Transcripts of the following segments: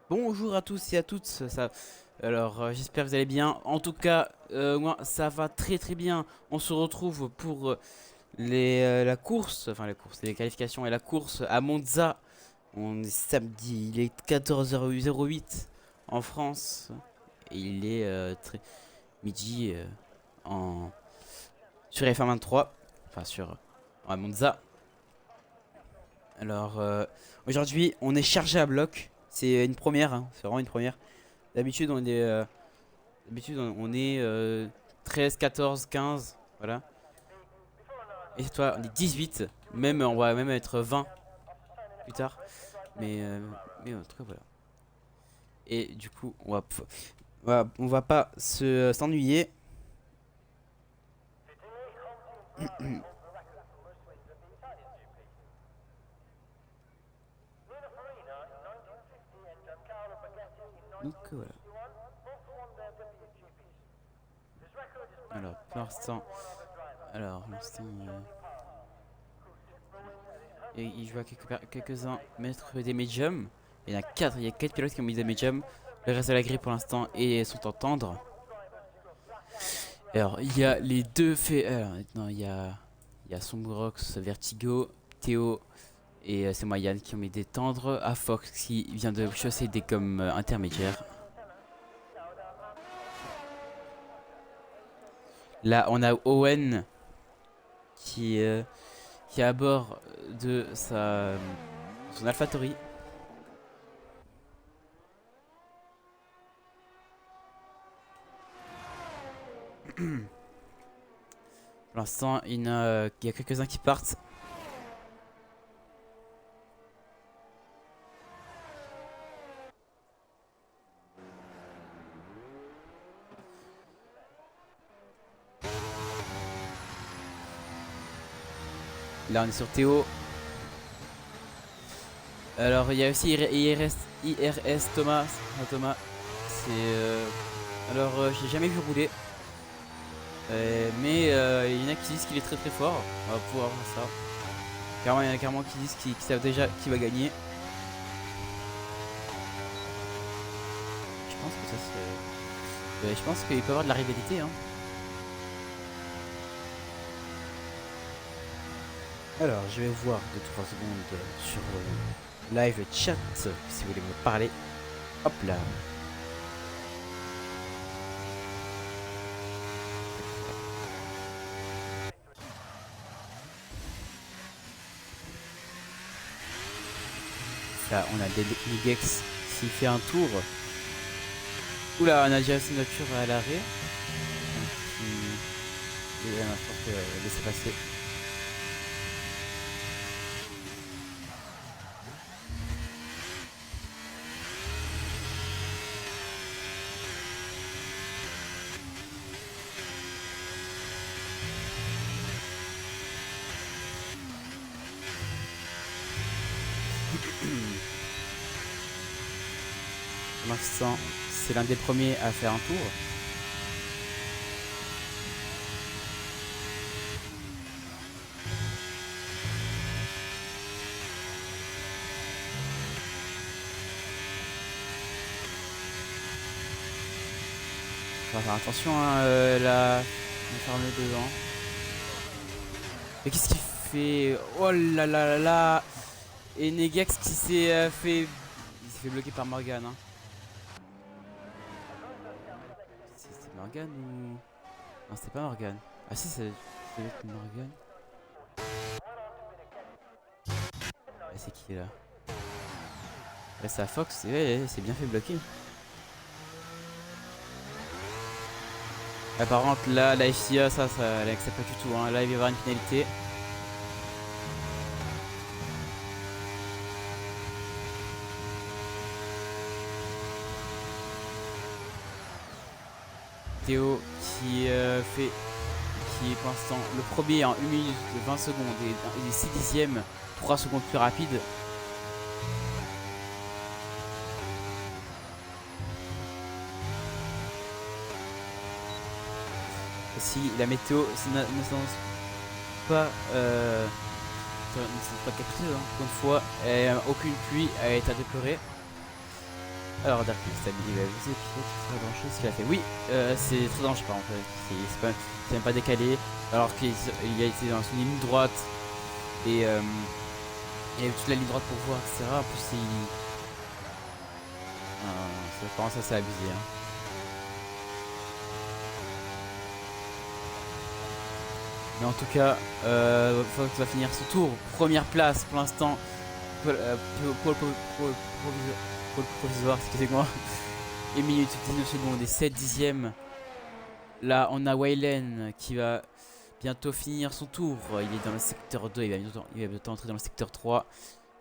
Bonjour à tous et à toutes. J'espère que vous allez bien. En tout cas, moi, ça va très très bien. On se retrouve pour la course, les qualifications et la course à Monza. On est samedi, il est 14h08 en France. Et il est midi en sur F1 23, à Monza. Alors, aujourd'hui, on est chargé à bloc. C'est une première, hein, c'est vraiment une première. D'habitude, on est 13, 14, 15, voilà. Et toi, on est 18, même on va même être 20 plus tard. Mais, euh, mais en tout cas, voilà. Et du coup, on va pas s'ennuyer. Donc voilà. Alors, pour l'instant, pour l'instant, et je vois quelques-uns mettre des médiums. Il y a 4 pilotes qui ont mis des médiums. Le reste de la grille pour l'instant et sont en tendre. Alors, il y a les deux faits. Alors, maintenant, il y a Sombrox, Vertigo, Théo et c'est moi Yann qui ont mis des tendres. À Fox qui vient de chausser des gommes intermédiaires. Là, on a Owen qui, euh, qui est à bord de son AlphaTauri. Pour l'instant, il y a quelques-uns qui partent. Là, on est sur Théo. Alors, il y a aussi IRS Thomas. Thomas, c'est. J'ai jamais vu rouler. Il y en a qui disent qu'il est très très fort. On va pouvoir voir ça. Carrément, il y en a carrément qui disent qu'ils savent déjà qui va gagner. Je pense que ça c'est. Je pense qu'il peut y avoir de la rivalité, hein. Alors, je vais voir 2-3 secondes sur live chat si vous voulez me parler. Hop là. Là, on a Nigex qui fait un tour. Oula, on a déjà une voiture à l'arrêt. Je pense que laisser passer. Pour l'instant, c'est l'un des premiers à faire un tour. On va faire attention à ferme devant. Mais qu'est-ce qu'il fait? Oh là là là là. Et Negax qui il s'est fait bloquer par Morgan, hein. C'est Morgan ou... Non, c'était pas Morgan. Ah si, c'est Morgan. C'est qui là? Là c'est à Fox, c'est bien fait bloquer. Par contre là, la FIA, ça elle accepte pas du tout, hein. Là il va y avoir une pénalité. Théo qui est pour l'instant le premier en 1 minute 20 secondes et 6 dixièmes, 3 secondes plus rapide. Si la météo ne s'annonce pas, capitale, hein. Encore une fois, aucune pluie a été à déplorer. Alors Dark Crystal, il va vous épier, c'est très dangereux ce qu'il a fait. Oui, c'est très dangereux par exemple. C'est même pas décalé. Alors qu'il il a été dans une ligne droite. Et il y avait toute la ligne droite pour voir, etc. En plus, ça commence à s'abuser. Hein. Mais en tout cas, Fox va finir son tour. Première place pour l'instant. Pôle provisoire, excusez-moi. 1 minute 19 secondes et 7 dixièmes. Là, on a Waylen qui va bientôt finir son tour. Il est dans le secteur 2, il va bientôt entrer dans le secteur 3.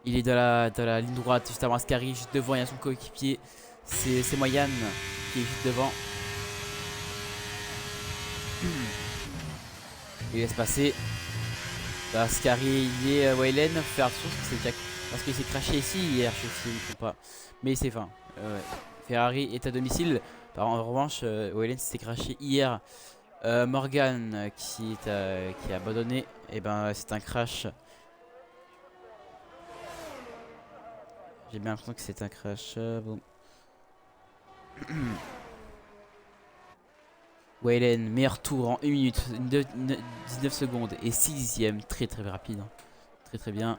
Il est dans la ligne droite, juste avant Ascari, juste devant, il y a son coéquipier. C'est Moyane qui est juste devant. Il laisse passer. Ascari, il est Waylen. Faire attention parce qu'il s'est craché ici hier, je ne me trompe pas. Mais c'est fin. Ferrari est à domicile. En revanche, Waylen s'est craché hier. Morgan qui a abandonné. Et ben c'est un crash. J'ai bien l'impression que c'est un crash. Bon. Waylen, meilleur tour en 1 minute, 19 secondes et 6 dixièmes. Très très rapide. Hein. Très très bien.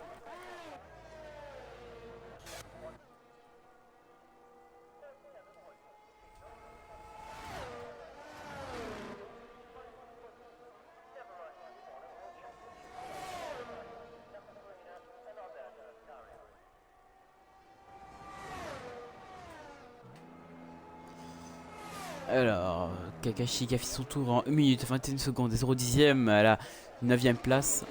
Alors, Kakashi qui a fait son tour en 1 minute 21 secondes et 0 dixième à la 9ème place.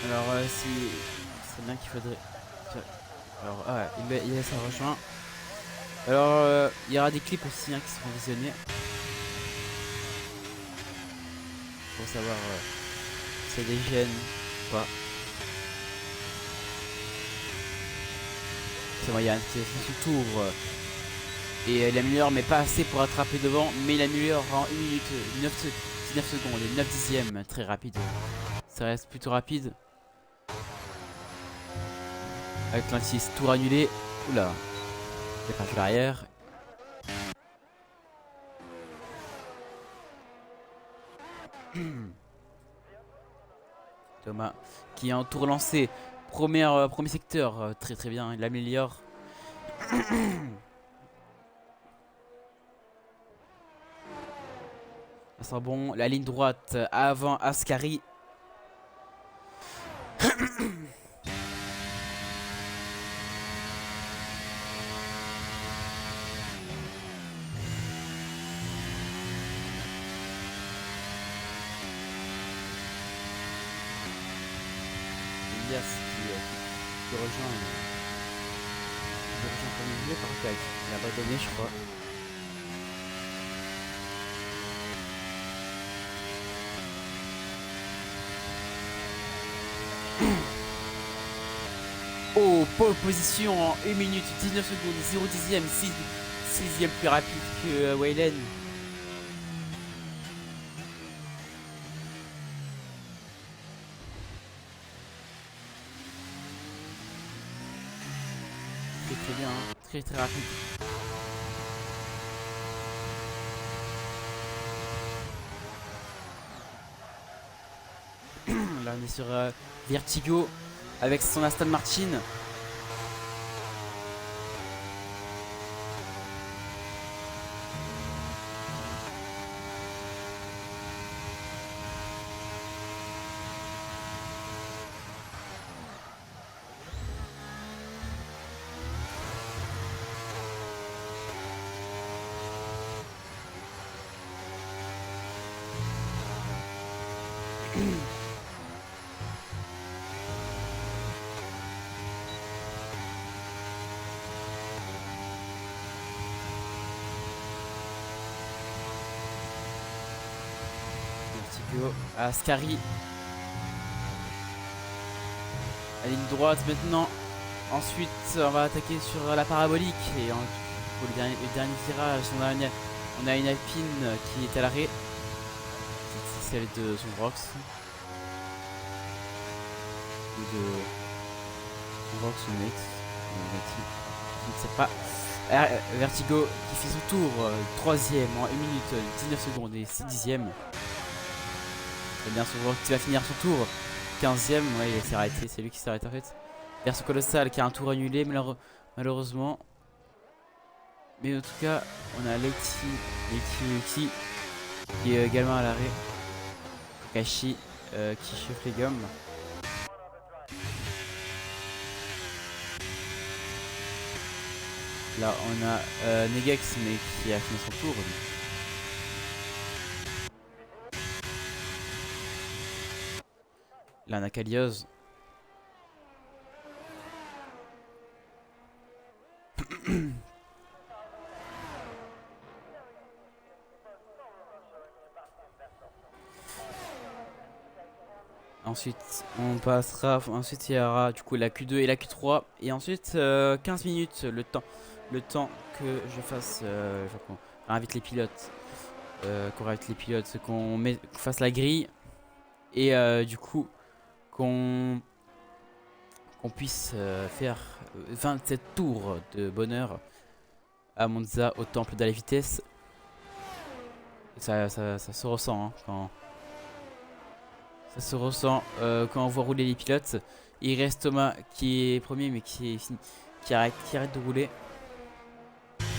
Alors, c'est bien qu'il faudrait. Alors, ah ouais, il laisse un rejoint. Alors, il y aura des clips aussi hein, qui seront visionnés. Pour savoir si c'est des gènes ou pas. C'est Moyane qui a fait son tour. Et il améliore, mais pas assez pour attraper devant. Mais il améliore en 1 minute 19 secondes et 9 dixièmes. Très rapide. Ça reste plutôt rapide. Avec l'anti tour annulé. Oula. J'ai pas fait l'arrière. Thomas qui est en tour lancé. Premier secteur. Très très bien. Il améliore. Ça sent bon. La ligne droite avant Ascari. Elias qui rejoint comme il voulait par contre il a abandonné je crois. Oh, pole position en 1 minute 19 secondes 0 dixième 6ème plus rapide que Waylen. Très bien, hein. Très très rapide. Là on est sur Vertigo avec son Aston Martin. Théo, Ascari. La ligne droite maintenant. Ensuite, on va attaquer sur la parabolique. Et pour le dernier virage, on a une Alpine qui est à l'arrêt. C'est celle de son Rox. Ou de son Rox ou Nex. Je ne sais pas. Vertigo qui fait son tour. Troisième en 1 minute 19 secondes et 6 dixièmes. Très bien, son Rox qui va finir son tour. 15ème, ouais, il s'est arrêté. C'est lui qui s'est arrêté en fait. Verso Colossal qui a un tour annulé malheureusement. Mais en tout cas, on a Leti qui est également à l'arrêt. Kashi qui chauffe les gommes. Là, on a Negex mais qui a fini son tour. Là, on a Kalios. Ensuite, ensuite, il y aura du coup la Q2 et la Q3. Et ensuite, 15 minutes, le temps que je fasse. Qu'on réinvite les pilotes. Qu'on fasse la grille. Et du coup, qu'on puisse faire 27 tours de bonheur à Monza au temple de la vitesse. Et ça se ressent hein, quand. Ça se ressent quand on voit rouler les pilotes. Il reste Thomas qui est premier mais qui arrête de rouler.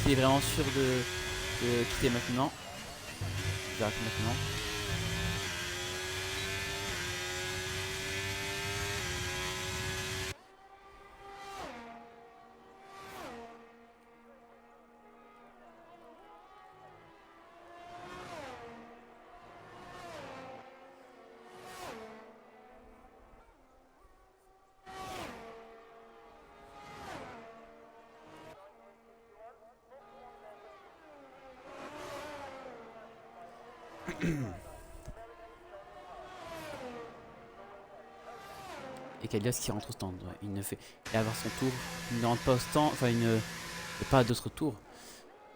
Qui est vraiment sûr de quitter maintenant. J'arrête maintenant. Et Kalias qui rentre au stand. Ouais, il ne fait. Et avoir son tour. Il ne rentre pas au stand. Enfin, il ne fait pas d'autres tours.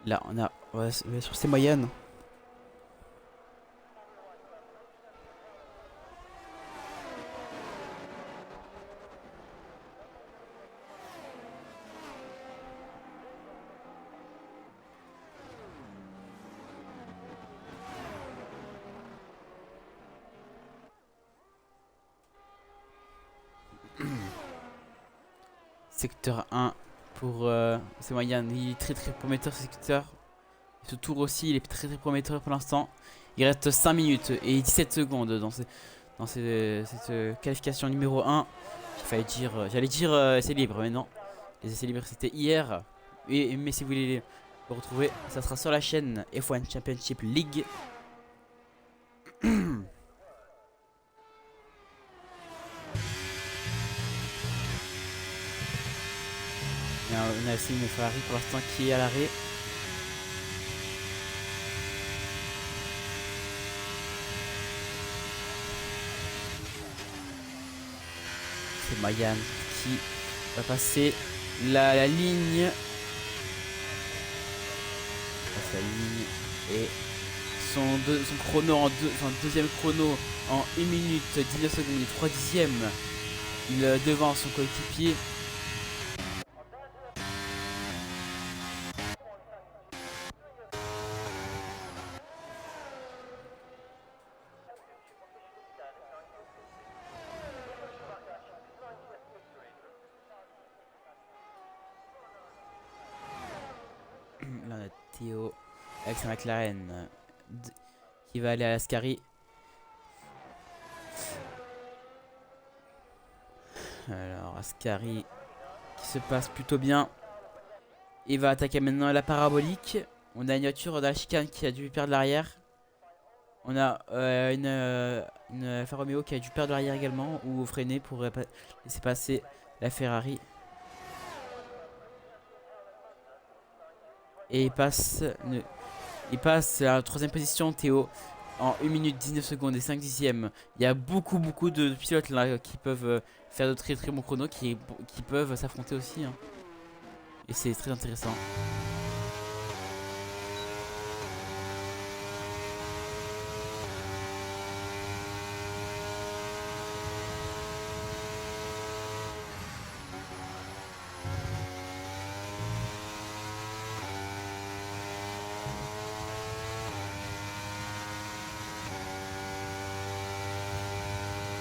Là, on a. Ouais, sur ces moyennes. Secteur 1 pour ces moyennes. Il est très prometteur ce secteur. Ce tour aussi, il est très prometteur pour l'instant. Il reste 5 minutes et 17 secondes dans cette qualification numéro 1. J'allais dire essai libre, mais non. Les essais libres c'était hier. Mais si vous voulez le retrouver, ça sera sur la chaîne F1 Championship League. On a aussi une Ferrari pour l'instant qui est à l'arrêt. C'est Mayan qui va passer la ligne. Sa ligne et son chrono deuxième chrono en 1 minute 19 secondes et 3 dixièmes. Il devance son coéquipier. Là on a Théo avec sa McLaren qui va aller à Ascari. Alors Ascari qui se passe plutôt bien. Il va attaquer maintenant la parabolique. On a une voiture dans la chicane qui a dû perdre l'arrière. On a une Alfa Romeo qui a dû perdre l'arrière également ou freiner pour laisser passer la Ferrari. Et il passe à la troisième position Théo en 1 minute 19 secondes et 5 dixièmes. Il y a beaucoup de pilotes là qui peuvent faire de très bons chronos, qui peuvent s'affronter aussi, hein. Et c'est très intéressant.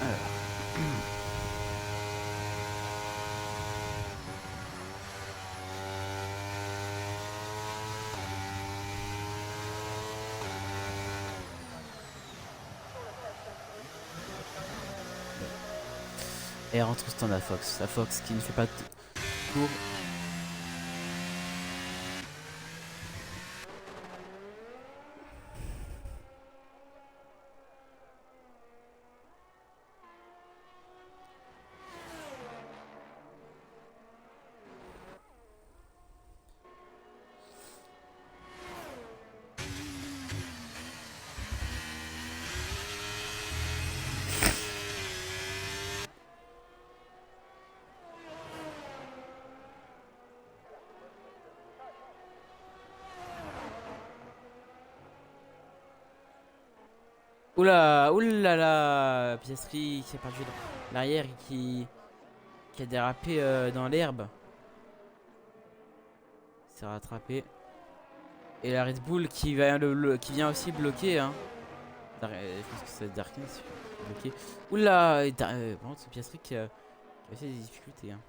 Alors. Et rentre au stand à Fox. À Fox qui ne fait pas de tour. Oula, oulala, Piastri qui a perdu l'arrière et qui a dérapé dans l'herbe. Il s'est rattrapé. Et la Red Bull qui vient aussi bloquer, hein. Je pense que c'est Darkness qui est bloqué. Oula, par contre c'est Piastri qui a aussi des difficultés, hein.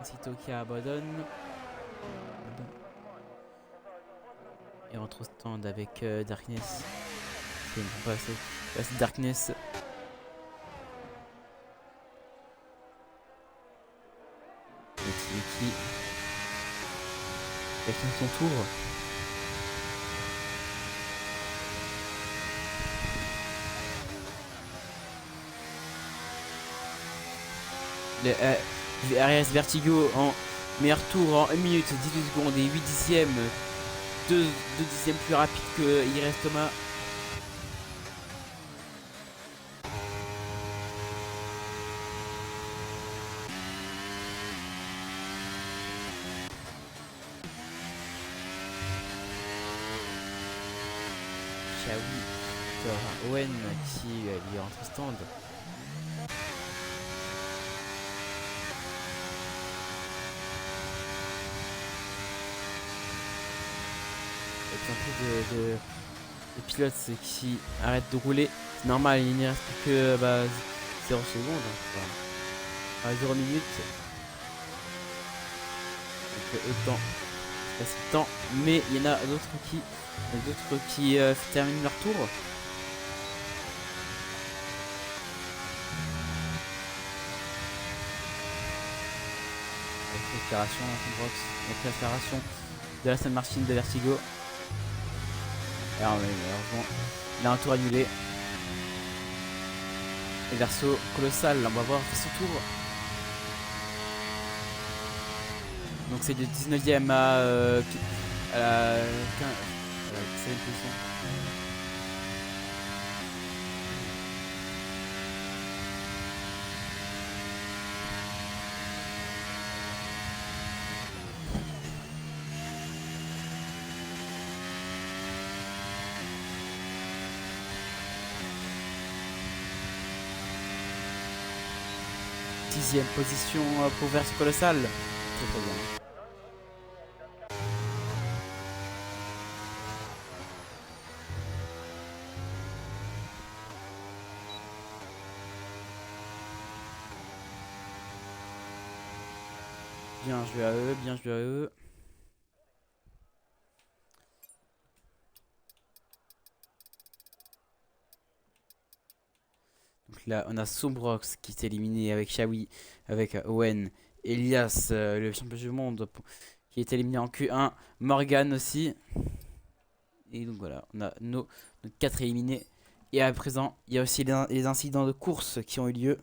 Aussitôt qui abandonne. Et rentre au stand avec Darkness. C'est une pas assez. Là c'est Darkness. Et qui a fini son tour. Le RS Vertigo en meilleur tour en 1 minute 18 secondes et 8 dixièmes. 2 dixièmes plus rapide que Iris Thomas. Xiaomi, Owen qui lui rentre au stand. Un peu de pilotes qui arrêtent de rouler. C'est normal, il n'y reste plus que 0 secondes. Enfin, 0 minutes. Donc autant passer le temps. Mais il y en a d'autres qui terminent leur tour. L'accélération de la San Martin de Vertigo. Alors, malheureusement, il a un tour annulé. Et Verso colossal, on va voir son tour. Donc c'est de 19ème à la 15e position. Dixième position pour Verso colossal. Très bien. Bien joué à eux, bien joué à eux. Donc là, on a Sombrox qui s'est éliminé avec Xiaomi, avec Owen, Elias, le champion du monde, qui est éliminé en Q1, Morgan aussi. Et donc voilà, on a nos 4 éliminés. Et à présent, il y a aussi les incidents de course qui ont eu lieu.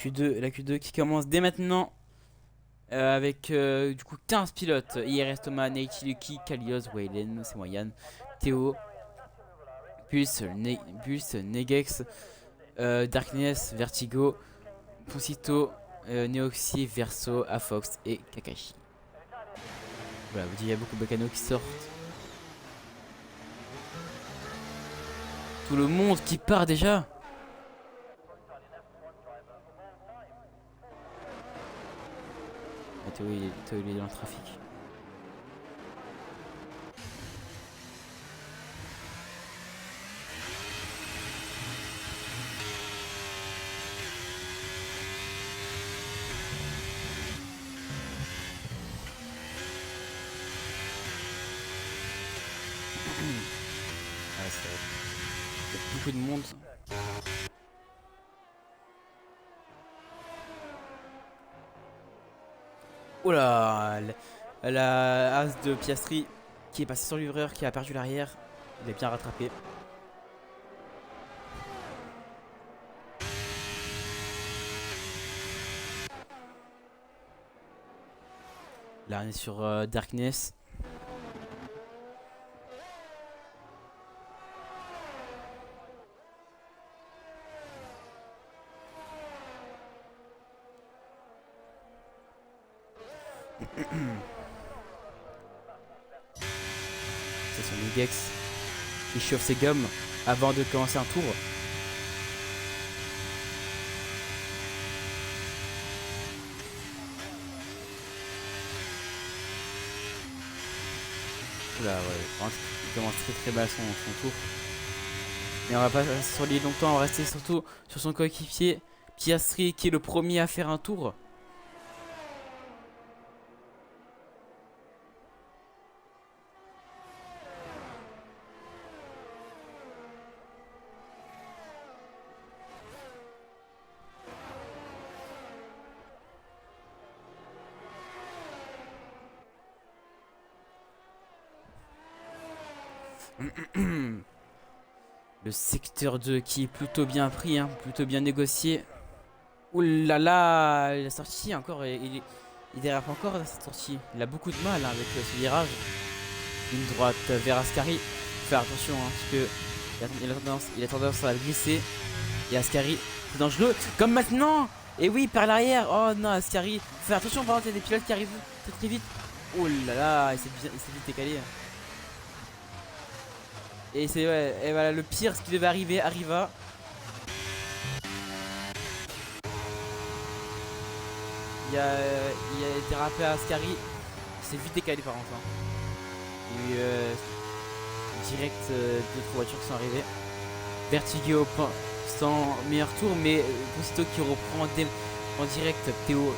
La Q2 qui commence dès maintenant avec du coup 15 pilotes. IRS Thomas, Nate Lucky, Kalios, Waylen, c'est moi Yann, Théo, Pulse, Negex, Darkness, Vertigo, Pusito, Neoxy, Verso, Afox et Kakashi. Voilà, vous dites il y a beaucoup de Bacano qui sortent. Tout le monde qui part déjà. Théo il est dans le trafic. Ah, il y a beaucoup de monde. Oh là, la as de Piastri qui est passé sur le livreur, qui a perdu l'arrière. Il est bien rattrapé. Là on est sur Darkness. C'est son Nigex qui chauffe ses gommes avant de commencer un tour. Oula, ouais, il commence très mal son tour. Mais on va pas se relier longtemps, on va rester surtout sur son coéquipier Piastri qui est le premier à faire un tour. Le secteur 2 qui est plutôt bien pris, hein, plutôt bien négocié. Ouh là là, la sortie encore, il dérape encore dans cette sortie. Il a beaucoup de mal hein, avec ce virage. Une droite vers Ascari. Faire attention hein, parce que il a tendance à glisser. Et Ascari, c'est dangereux. Comme maintenant. Et oui, par l'arrière. Oh non, Ascari. Fais attention, par contre, il y a des pilotes qui arrivent très vite. Oh là là, il s'est vite décalé. Et c'est ouais, et voilà, le pire, ce qui devait arriver, arriva. Il a dérapé à Ascari. Il s'est vite décalé par contre. Hein. Il y a eu direct 2-3 voitures qui sont arrivées. Vertigo sans meilleur tour, mais Concito qui reprend en direct. Théo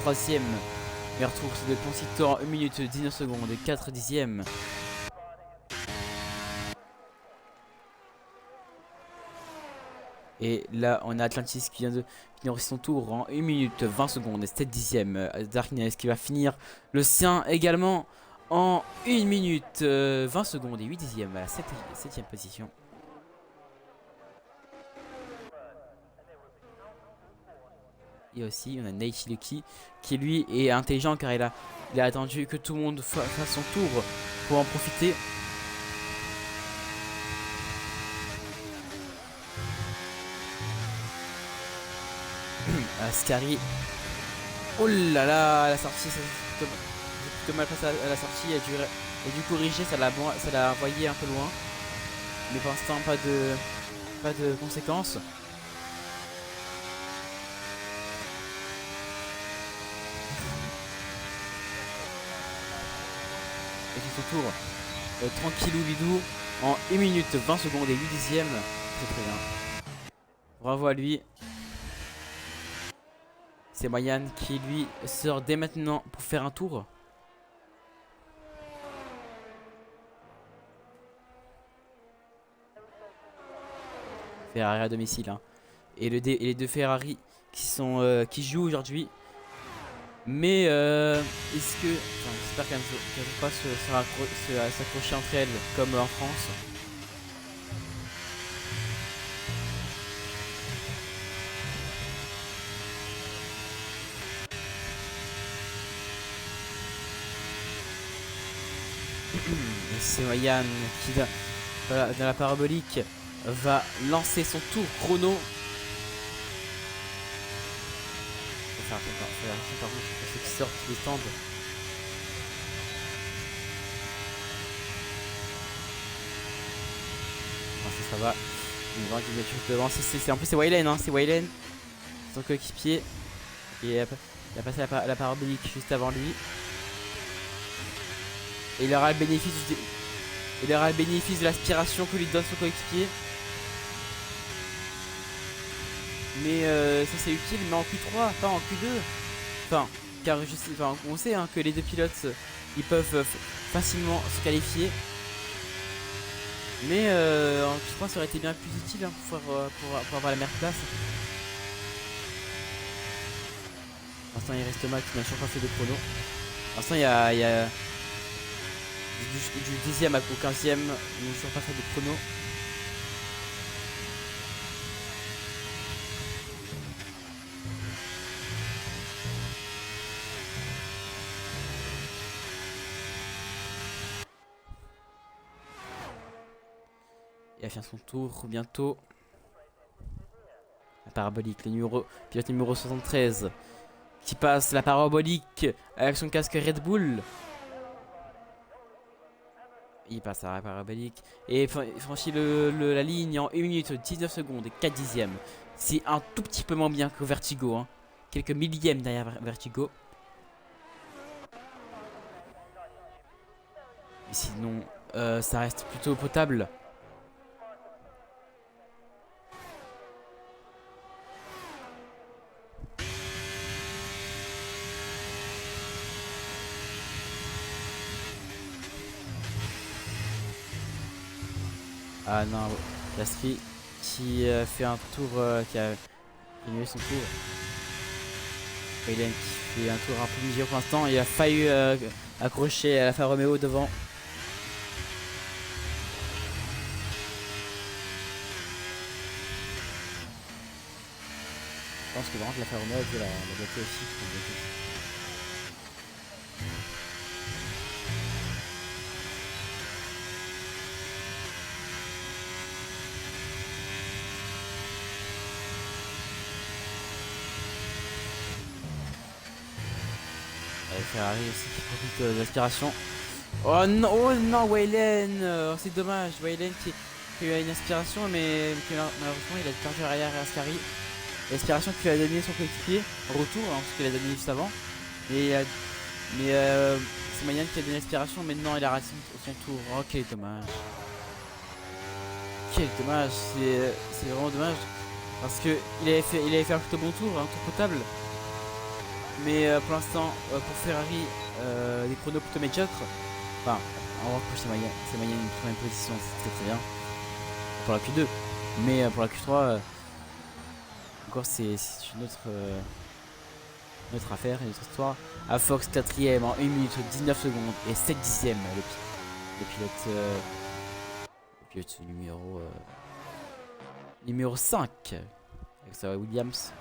3ème. Meilleur tour, c'est de Concito en 1 minute 19 secondes et 4 dixièmes. Et là, on a Atlantis qui vient de finir son tour en 1 minute 20 secondes et 7 dixièmes. Darkness qui va finir le sien également en 1 minute 20 secondes et 8 dixièmes à la 7ème position. Et aussi, on a Nate Lucky qui lui est intelligent car il a attendu que tout le monde fasse son tour pour en profiter. Ascari Oh là là, la sortie, j'ai plutôt mal passé à la sortie. Et du corriger, ça l'a envoyé un peu loin. Mais pour l'instant, pas de conséquences. Et c'est son tour. Tranquillou bidou. En 1 minute 20 secondes et 8 dixièmes. C'est très bien. Bravo à lui. C'est Mayan qui lui sort dès maintenant pour faire un tour. Ferrari à domicile. Hein. Et les deux Ferrari qui jouent aujourd'hui. Mais est-ce que... Enfin, j'espère qu'elles ne vont pas s'accrocher entre elles comme en France. C'est Mayan qui, dans la parabolique, va lancer son tour chrono. Faut faire attention par contre pour ceux qui sortent des stands. Non, ça va. Il va mettre juste devant. En plus c'est Waylen, hein, c'est Waylen, son coéquipier. Il a passé la parabolique juste avant lui. Et il aura le bénéfice de l'aspiration que lui donne son coéquipier. Mais ça c'est utile, mais en Q3, pas en Q2. Enfin, car on sait hein, que les deux pilotes, ils peuvent facilement se qualifier. Mais en Q3 ça aurait été bien plus utile hein, pour avoir la meilleure place. Pour l'instant il reste Max qui n'a toujours pas fait de chrono. Pour l'instant il y a du 10e au 15e, ils n'ont toujours pas fait de chrono. Il va faire son tour bientôt. La parabolique, pilote numéro 73 qui passe la parabolique avec son casque Red Bull. Il passe à la parabolique et franchit la ligne en 1 minute 19 secondes et 4 dixièmes. C'est un tout petit peu moins bien que Vertigo. Hein. Quelques millièmes derrière Vertigo. Et sinon, ça reste plutôt potable. Ah non, Gasly qui fait un tour, qui a annulé son tour. Waylen qui fait un tour un peu mieux pour l'instant. Il a failli accrocher à Alfa Romeo devant. Je pense que vraiment l'Alfa Romeo a la bloquer aussi. Ferrari aussi qui profite de l'aspiration. Oh non, Waylen, c'est dommage. Waylen qui a eu une aspiration, mais malheureusement il a perdu arrière à Ascari. L'aspiration qu'il a donné son coéquipier en retour, hein, parce qu'il a donné juste avant. Mais c'est Mayan qui a donné l'aspiration, mais non, il a raté son tour. Oh, quel dommage. Quel dommage, c'est vraiment dommage. Parce que il avait fait un plutôt bon tour, un tour potable. Mais pour l'instant, pour Ferrari, des chronos plutôt médiocres. Enfin, en revanche, c'est Mayan une première position, c'est très bien. Pour la Q2. Mais pour la Q3, encore c'est une autre affaire, une autre histoire. À Fox 4ème en 1 minute 19 secondes et 7 dixièmes. Le pilote numéro 5. Avec sa Williams.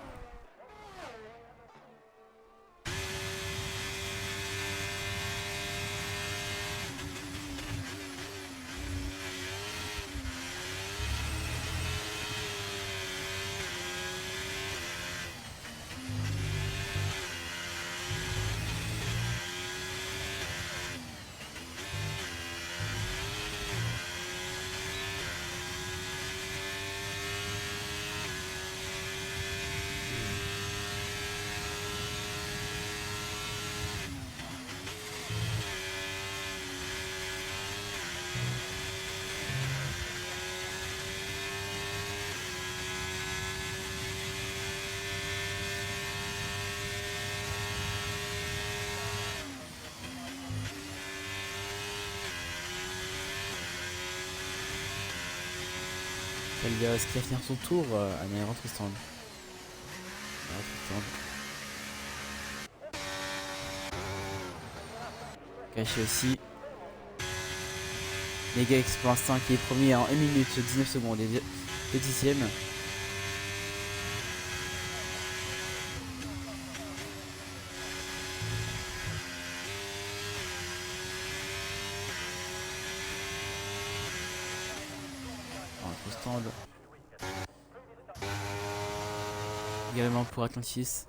Qui va finir son tour. Ah non, il rentre au stand. Il rentre au stand. Caché aussi. Megax pour l'instant qui est premier en 1 minute 19 secondes et 2 dixièmes. Au stand. Également pour Atlantis.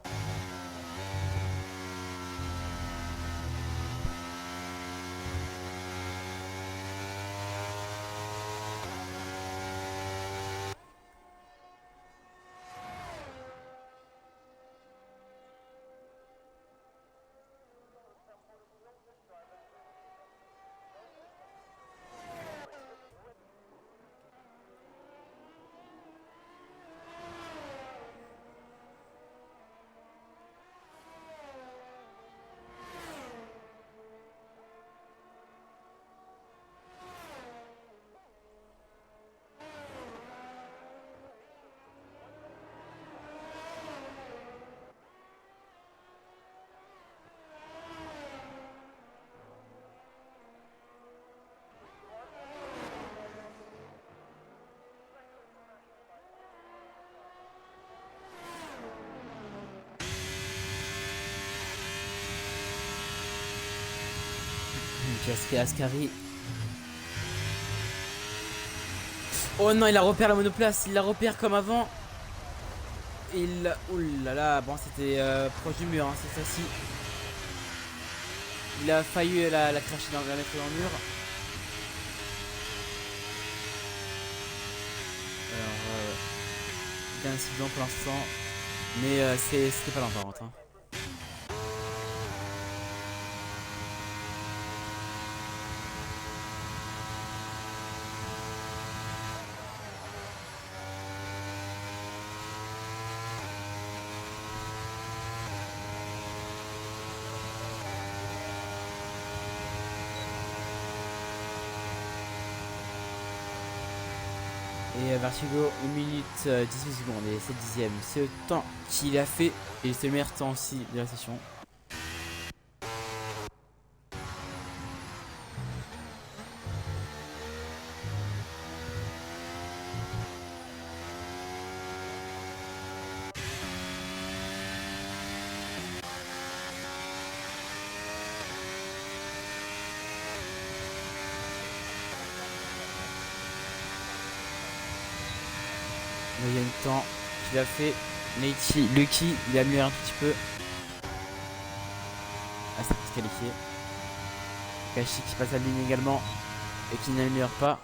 Ascari. Oh non, il a repère la monoplace, il la repère comme avant. Oulala, bon c'était proche du mur, hein, c'est ça si. Il a failli la cracher la mettre dans le mur. Alors, il y a un incident pour l'instant, mais c'était pas longtemps par contre. Hein. Et Vertigo 1 minute 18 secondes et 7 dixièmes. C'est le temps qu'il a fait et c'est le meilleur temps aussi de la session. Il y a une temps qu'il a fait. Lucky, il a amélioré un petit peu. Ah, ça peut se qualifier. Kashi qui passe la ligne également et qui n'améliore pas.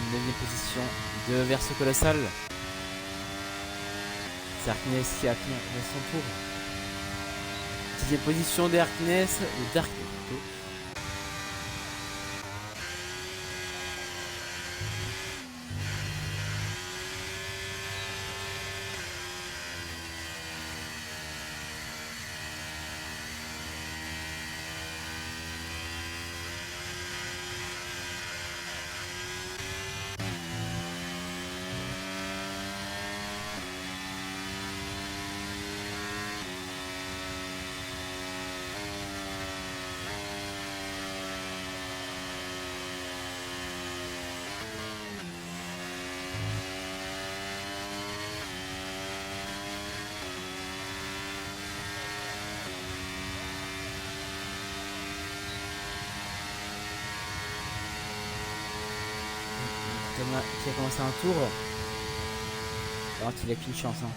Une deuxième position de Verso Colossal. C'est Harkness qui a fait son tour. Dixième position d'Harkness, ou Dark plutôt. Thomas qui a commencé un tour. Alors qu'il a qu'une chance. Hein.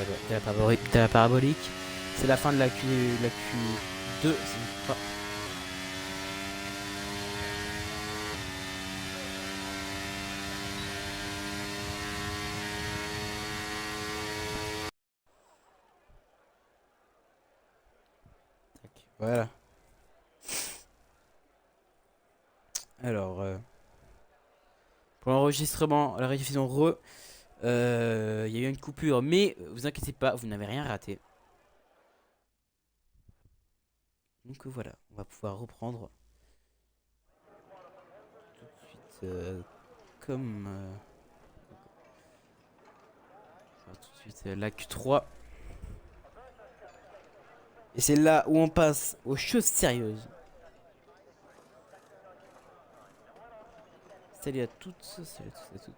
de la parabolique. C'est la fin de la Q2. C'est pas... Voilà. Alors, pour l'enregistrement, la rediffusion il y a eu une coupure, mais vous inquiétez pas, vous n'avez rien raté. Donc voilà, on va pouvoir reprendre tout de suite comme tout de suite la Q3. Et c'est là où on passe aux choses sérieuses. Salut à toutes, salut à tous et à toutes.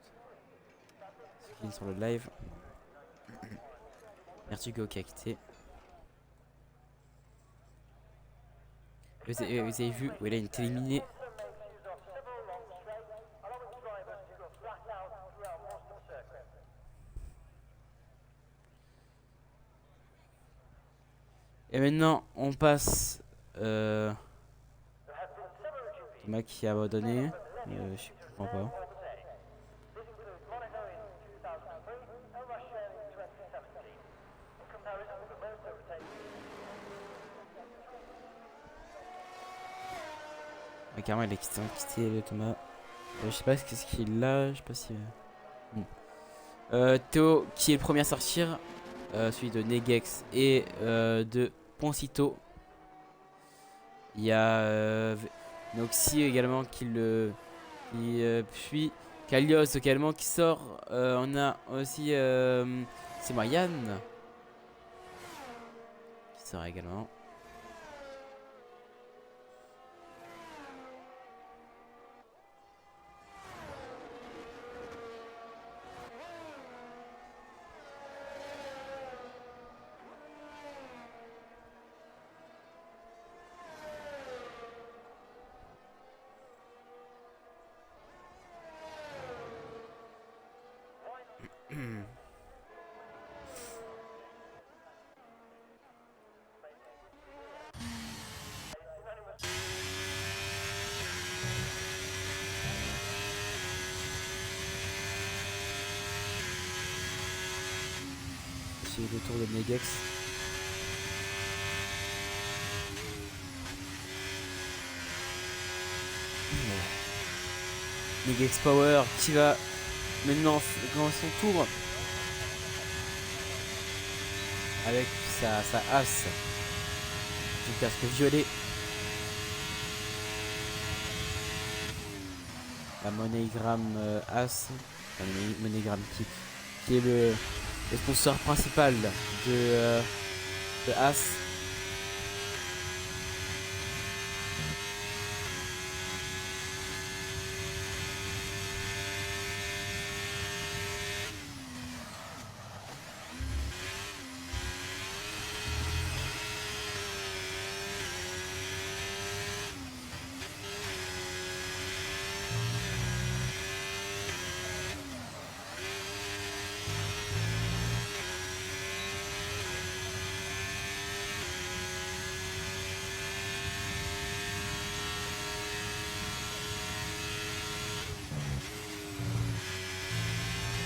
Ceux qui viennent sur le live. Merci Go qui a quitté. Vous avez vu, où il a une éliminé. Et maintenant, on passe. Thomas qui a abandonné. Je comprends pas. Carrément, il a quitté le Thomas. Je sais pas ce qu'il a. Je sais pas si. Théo qui est le premier à sortir. Celui de Negex et de Poncito. Il y a Noxy également puis Kalios également qui sort. On a aussi c'est Yann qui sort également. C'est le tour de Negex. Negex Power qui va maintenant dans son tour avec sa as du casque violet. La MoneyGram as, enfin, MoneyGram qui est le sponsor principal de as.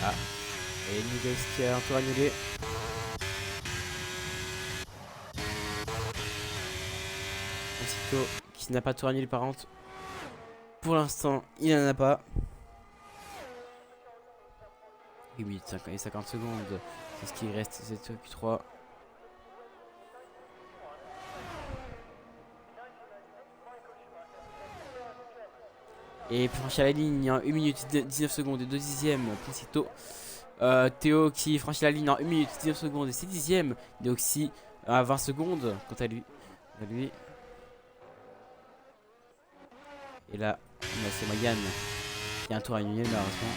Ah, et Negex qui a un tour annulé. Aussitôt qui n'a pas de tour annulé par contre. Pour l'instant, il n'en a pas. 8 minutes et 50 secondes, c'est ce qui reste, c'est Q3. Et pour franchir la ligne en 1 minute 19 secondes et 2 dixièmes, Poncito. Théo qui franchit la ligne en 1 minute 19 secondes et 6 dixièmes. Deoxy à 20 secondes quant à lui. Et là, c'est Mayan qui a un tour annulé malheureusement.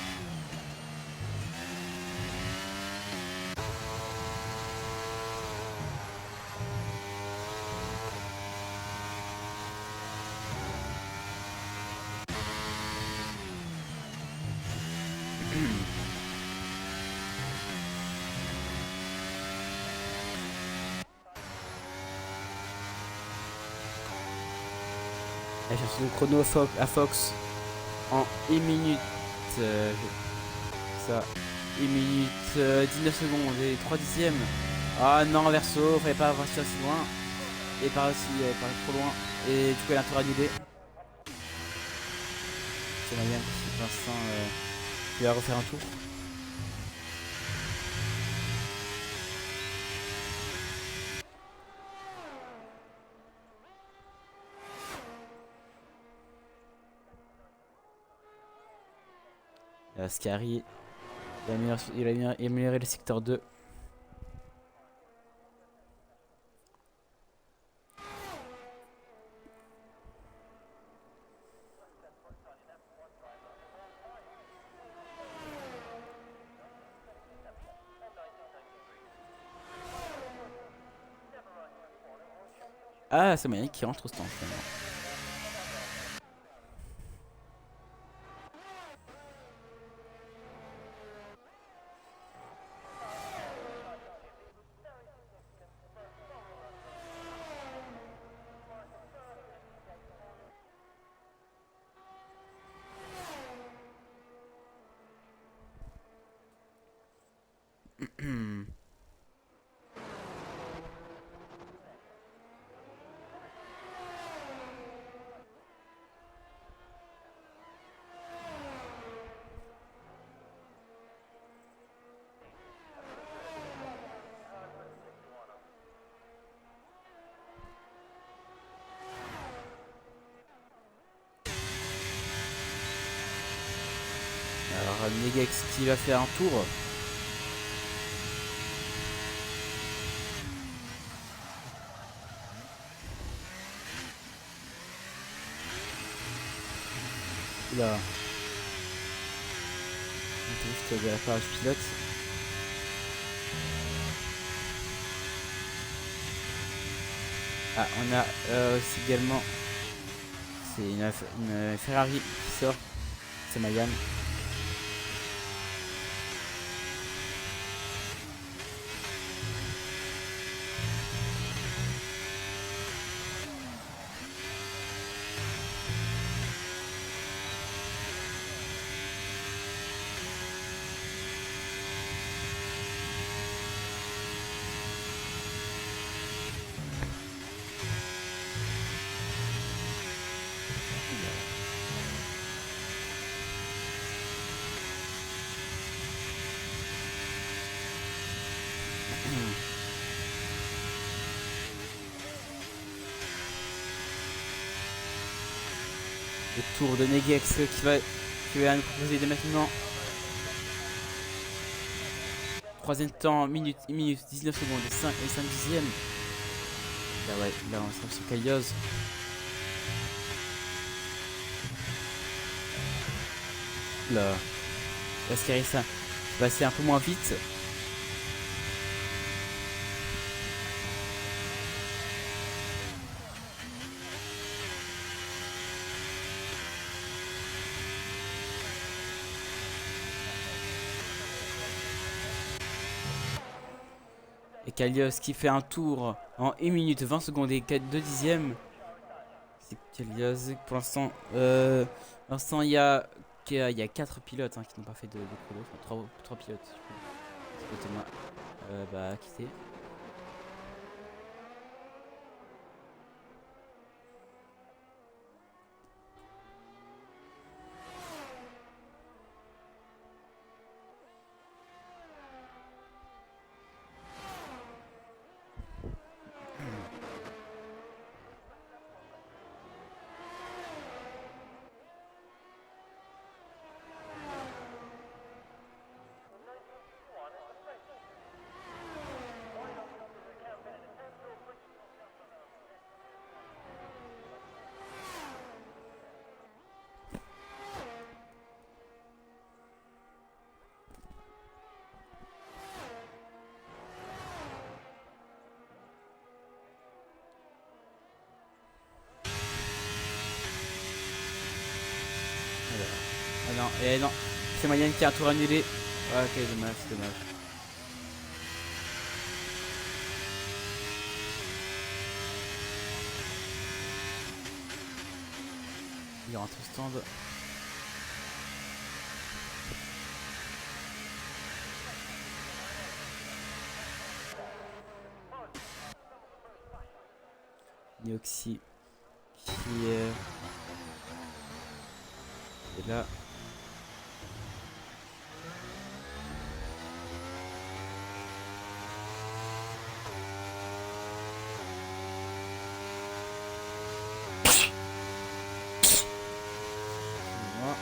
Elle cherche son chrono à Fox en 1 minute. Ça. 1 minute 19 secondes et 3 dixièmes. Ah non, verso, fallait pas partir aussi loin. Et par aussi, par trop loin. Et du coup, elle a un tour annulé. C'est bien que Vincent il va refaire un tour. Scary, il a amélioré le secteur 2. Ah, c'est Maya qui rentre au stand finalement. Alors Negex qui va faire un tour. Oula. Drift de la part du pilote. Ah, on a aussi également. C'est une Ferrari qui sort. C'est Mayan. Le tour de Negex qui va nous proposer dès maintenant. Troisième temps, 1 minute 19 secondes et 5 dixièmes. Là, ouais, là on sera sur Kalioz. Là, Ascarissa va passer un peu moins vite. Et Kalios qui fait un tour en 1 minute 20 secondes et 2 dixièmes. C'est Kalios pour l'instant. Il y a 4 pilotes qui n'ont pas fait de chrono. Enfin, 3 pilotes. Thomas bah quitté. Ah non, non, c'est Mayan qui a un tour annulé. Ah, ok, dommage, c'est dommage. Il rentre au stand. Nioxi qui est là. Excusez-moi.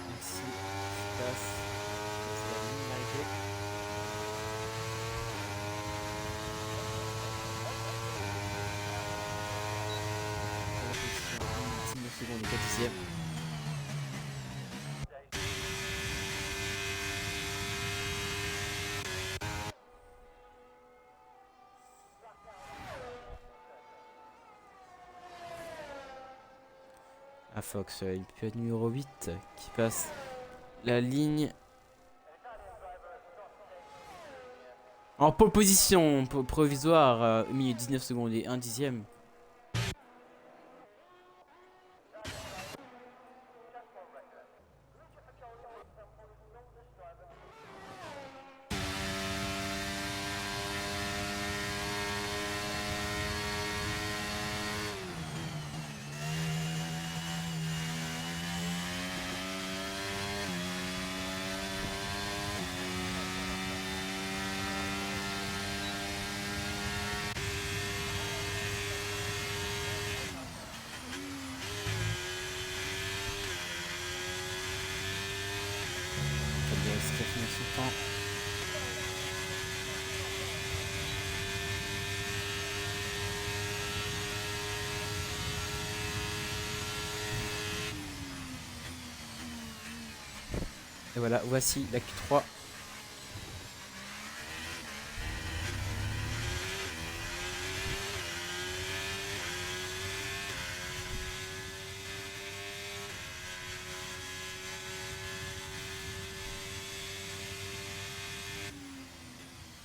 Merci. Efficace. C'est la ligne d'arrivée. Pour la position 19 secondes et 4 dixièmes. À Fox, il peut être numéro 8 qui passe la ligne en pole position provisoire au milieu 19 secondes et 1 dixième. Fabrice qui a fini son temps. Et voilà, voici la Q3.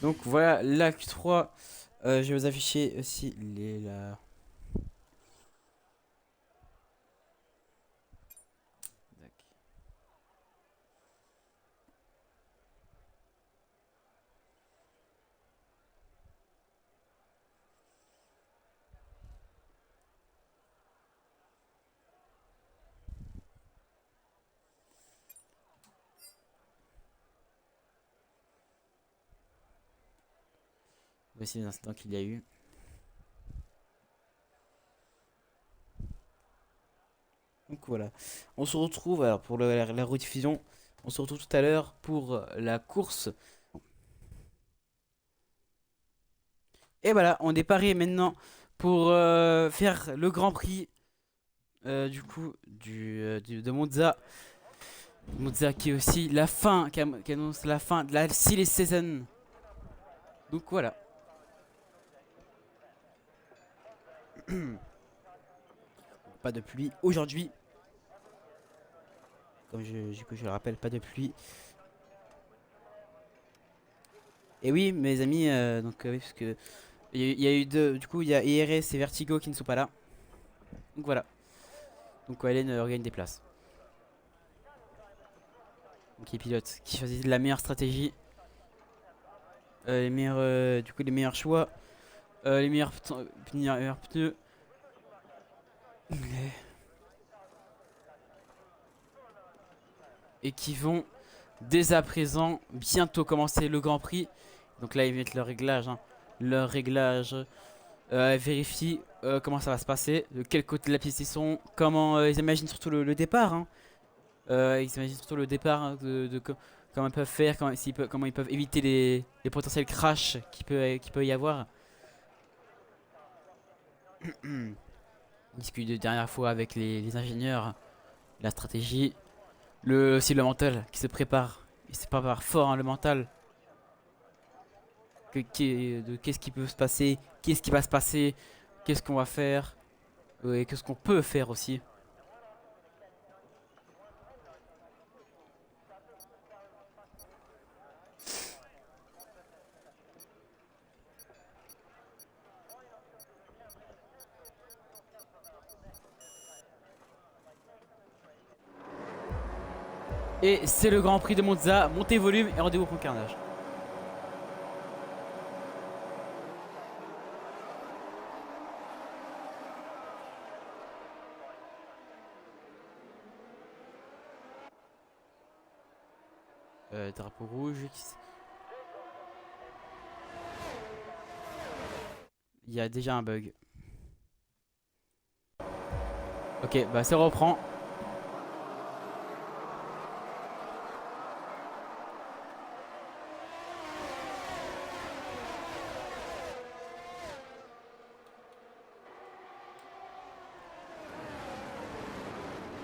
Donc voilà la Q3. Je vais vous afficher aussi la... Voici les incidents qu'il y a eu. Donc voilà. On se retrouve alors pour la rediffusion. On se retrouve tout à l'heure pour la course. Et voilà, on est paré maintenant pour faire le Grand Prix du coup de Monza. Monza qui est aussi la fin, qui annonce la fin de la silly season. Donc voilà. Pas de pluie aujourd'hui. Comme je le rappelle, pas de pluie. Et oui, mes amis, donc oui, parce que il y a eu deux. Du coup, il y a IRS et Vertigo qui ne sont pas là. Donc voilà. Donc Hélène regagne des places. Donc les pilotes qui choisissent la meilleure stratégie, les meilleurs, du coup les meilleurs choix, les meilleurs pneus. Et qui vont dès à présent bientôt commencer le Grand Prix. Donc là ils mettent leur réglage, hein. Leur réglage, vérifie comment ça va se passer, de quel côté de la piste ils sont, comment ils imaginent surtout le départ, hein. Ils imaginent surtout le départ, hein, comment ils peuvent faire, comment ils peuvent éviter les potentiels crashs qu'il peut y avoir. On discute de dernière fois avec les ingénieurs, la stratégie, aussi le mental qui se prépare. Il se prépare fort, hein, le mental. Qu'est-ce qui peut se passer, qu'est-ce qui va se passer, qu'est-ce qu'on va faire, et qu'est-ce qu'on peut faire aussi. Et c'est le Grand Prix de Monza. Montez volume et rendez-vous pour le carnage. Drapeau rouge. Il y a déjà un bug. Ok, bah ça reprend.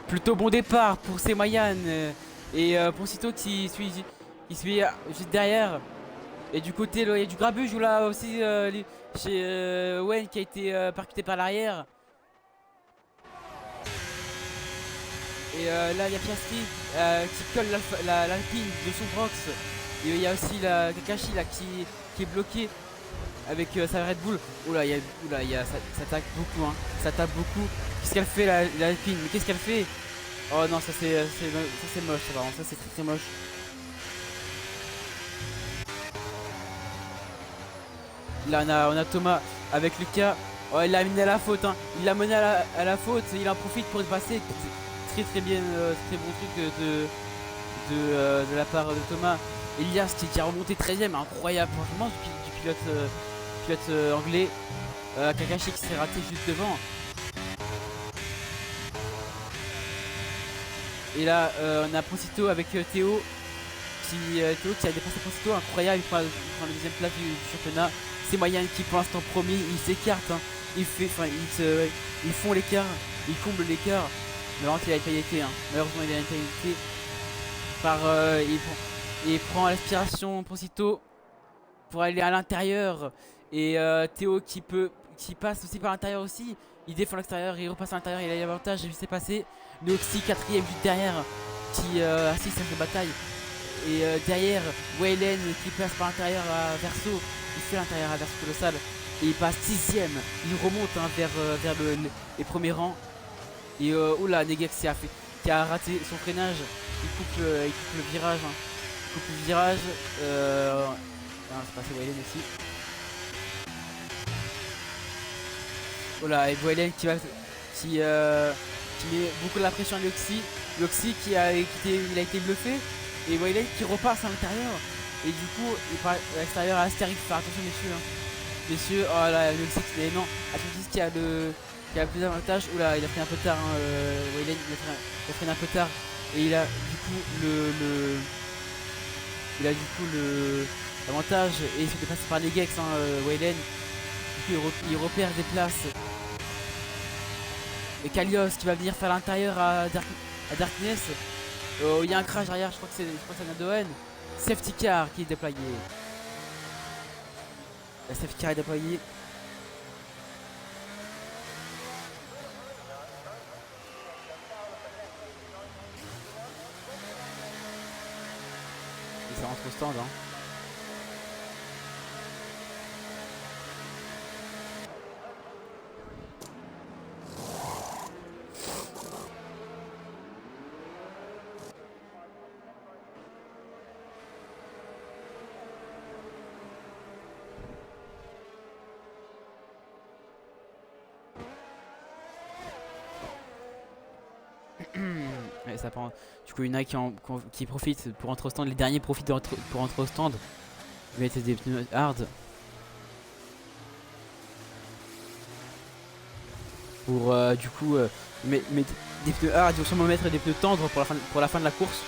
Plutôt bon départ pour Semayan et Poncito qui suit juste derrière. Et du côté, il y a du grabuge là aussi chez Wayne qui a été percuté par l'arrière. Et là, il y a Piastri qui colle l'Alpine de son Brox. Et il y a aussi la Kakashi là, qui est bloqué avec sa Red Bull. Oula, ça tape beaucoup, hein. Ça tape beaucoup. Qu'est-ce qu'elle fait l'Alpine? Mais qu'est-ce qu'elle fait? Oh non, ça c'est moche, ça, vraiment. Ça c'est très très moche. Là on a Thomas avec Lucas. Oh, il l'a amené à la faute, hein. Il l'a mené à la faute. Il en profite pour passer. Très très bien, très bon truc de la part de Thomas. Elias qui a remonté 13ème, incroyable franchement du pilote anglais. Kakashi qui s'est raté juste devant. Et là on a Poncito avec Théo qui a dépassé Poncito, incroyable, il prend la deuxième place du championnat. C'est Mayan qui pour l'instant promis, il s'écarte, hein. Ils font l'écart, ils comblent l'écart. Malheureusement il a une pénalité, hein. Malheureusement il a une pénalité. Il prend l'aspiration Poncito pour aller à l'intérieur. Et Théo qui passe aussi par l'intérieur aussi. Il défend l'extérieur, il repasse à l'intérieur, il a l'avantage, j'ai vu c'est passé. Noxy 4ème juste derrière qui assiste à cette bataille. Et derrière Waylen qui passe par l'intérieur à Verso. Il fait l'intérieur à Verso Colossal. Et il passe 6ème. Il remonte, hein, vers les premiers rangs. Et oula, Negex qui a raté son freinage. Il coupe le virage, hein. Il coupe le virage. C'est passé Waylen aussi. Voilà, et Waylen qui met beaucoup de la pression à Loxy. Loxy il a été bluffé. Et Waylen qui repasse à l'intérieur. Et du coup, il part à l'extérieur à Astérix. Faire attention, messieurs, hein. messieurs. Oh là, le Mexique, mais non, Atlantis qui a le plus d'avantage. Oula, il a pris un peu tard, hein, Wayland, il a pris un peu tard. Et il a du coup il a du coup l'avantage et il se fait dépasser par les Gex, hein, Wayland. Du coup, il repère des places. Et Kalios qui va venir faire l'intérieur à Darkness. Oh, il y a un crash derrière, je crois que c'est Nadoen. Safety car qui est déployé. La safety car est déployée. Et ça rentre au stand, hein. Ouais, ça prend. Du coup, il y en a qui profitent pour rentrer au stand. Les derniers profitent pour rentrer au stand. Ils mettent des pneus hard. Pour du coup mais des pneus hard, ils vont sûrement mettre des pneus tendres pour la fin de la course.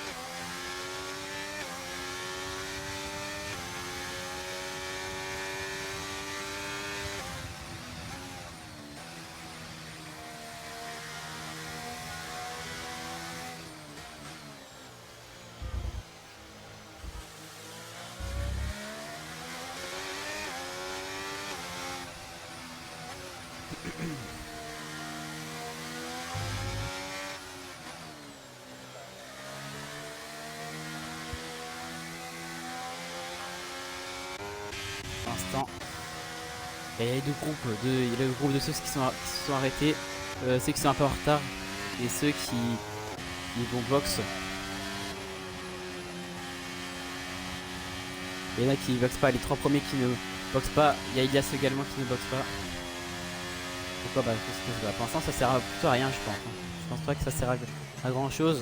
Pour l'instant, il y a les deux groupes il y a le groupe de ceux qui se sont arrêtés, ceux qui sont un peu en retard et ceux qui vont box. Il y en a qui ne boxent pas, les trois premiers qui ne boxent pas. Il y a Ilias également qui ne boxe pas. Pourquoi? Bah parce que pour l'instant ça sert plutôt à rien, je pense, hein. Je pense pas que ça sert à grand chose.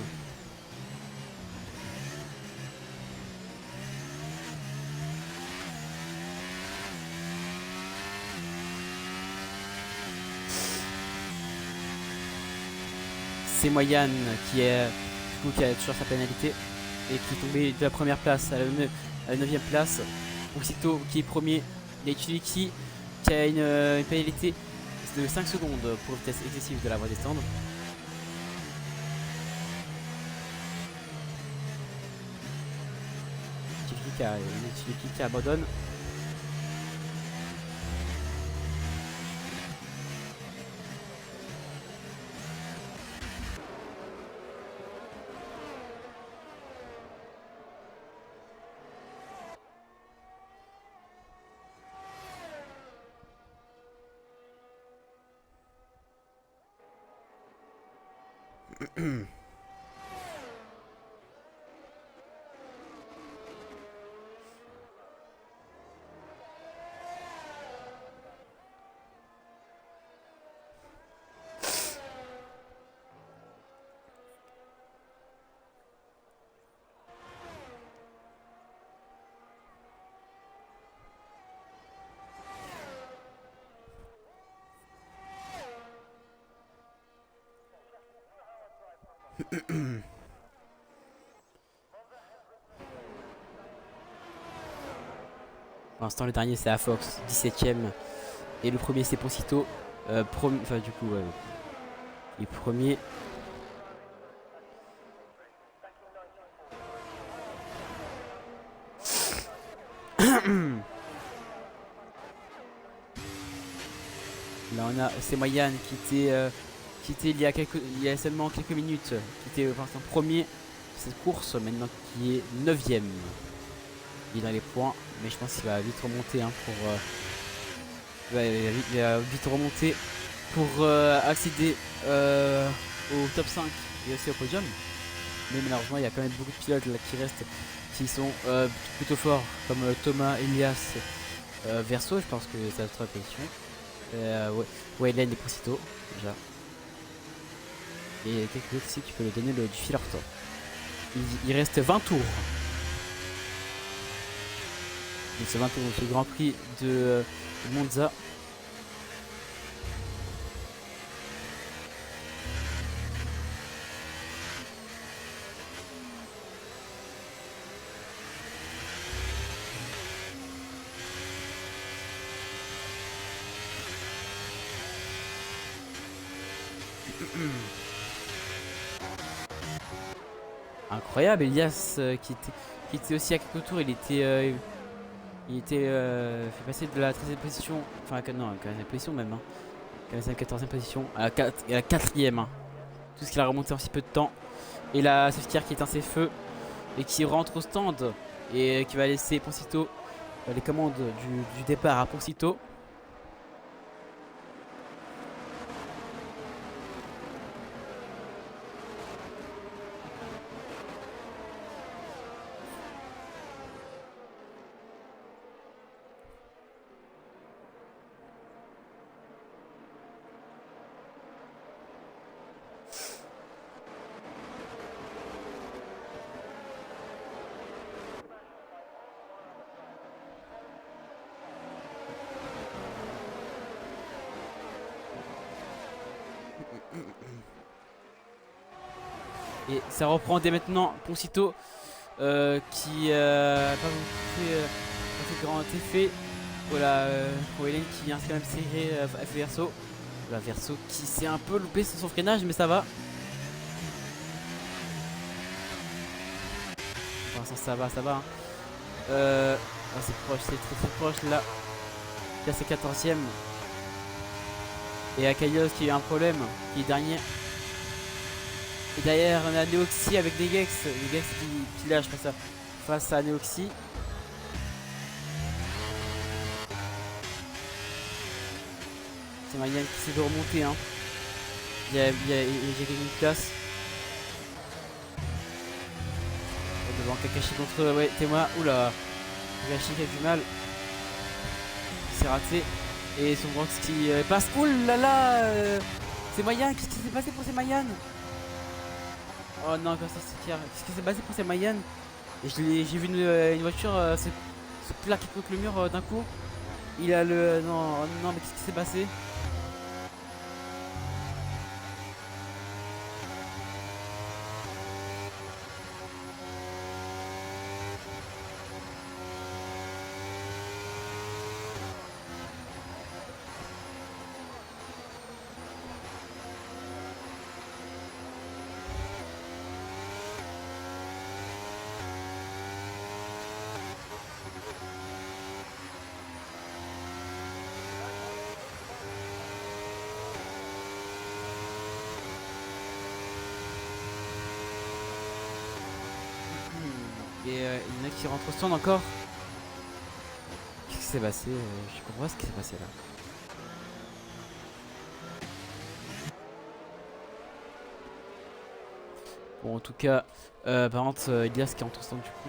C'est Moyane qui a toujours sa pénalité et qui est tombé de la première place à la 9ème place. Aussitôt qui est premier, il y a Chiliki qui a une pénalité de 5 secondes pour vitesse excessive de la voie des stands. Chiliki qui abandonne. Pour l'instant, le dernier c'est Afox, 17ème. Et le premier c'est Poncito. Enfin, du coup, les premiers. Là, on a c'est Moyane qui était il y a seulement quelques minutes, qui était pour l'instant premier de cette course, maintenant qui est 9ème. Il est dans les points, mais je pense qu'il va vite remonter, hein, il va vite remonter pour accéder au top 5 et aussi au podium. Mais malheureusement, il y a quand même beaucoup de pilotes là qui restent, qui sont plutôt forts, comme Thomas, Elias, Verso, je pense que c'est la troisième position. Wayland et Procito, déjà. Et il y a quelques autres aussi qui peuvent donner du fil à retordre. Il reste 20 tours. Donc c'est bientôt le Grand Prix de Monza. Incroyable, Elias qui était aussi à quelques tours, il était fait passer de la 13e position, enfin non, la 15e position même, hein, 15e, 14e position, à la 4e. Hein. Tout ce qu'il a remonté en si peu de temps. Et la safety car qui éteint ses feux et qui rentre au stand et qui va laisser Poncito les commandes du départ à Poncito. Et ça reprend dès maintenant Poncito qui n'a pas fait grand effet. Voilà, pour Hélène qui vient quand même serrer F Verso. Voilà, Verso qui s'est un peu loupé sur son freinage, mais ça va. Pour l'instant, ça va, ça va. Hein. C'est proche, c'est très très proche là. Là, c'est 14e. Et Akalios qui a eu un problème, qui est dernier. Et derrière, on a Neoxy avec Negex. Negex qui lâche face à Neoxy. C'est Mayan qui essaie de remonter. Hein. Il y a une place. Devant Kakashi contre Tema. Oula. Kakashi qui a du mal. C'est raté. Et son Brox qui passe. Oulala. C'est Mayan. Qu'est-ce qui s'est passé pour ces Mayan? Oh non, comme ça c'est clair. Qu'est-ce qui s'est passé pour ces Mayan? J'ai vu une voiture se plaquer contre le mur d'un coup. Il a le. Non, non, mais qu'est-ce qui s'est passé? Et il y en a qui rentrent au stand encore. Qu'est-ce qui s'est passé? Je comprends pas ce qui s'est passé là. Bon, en tout cas, par contre, Elias qui rentre au stand du coup.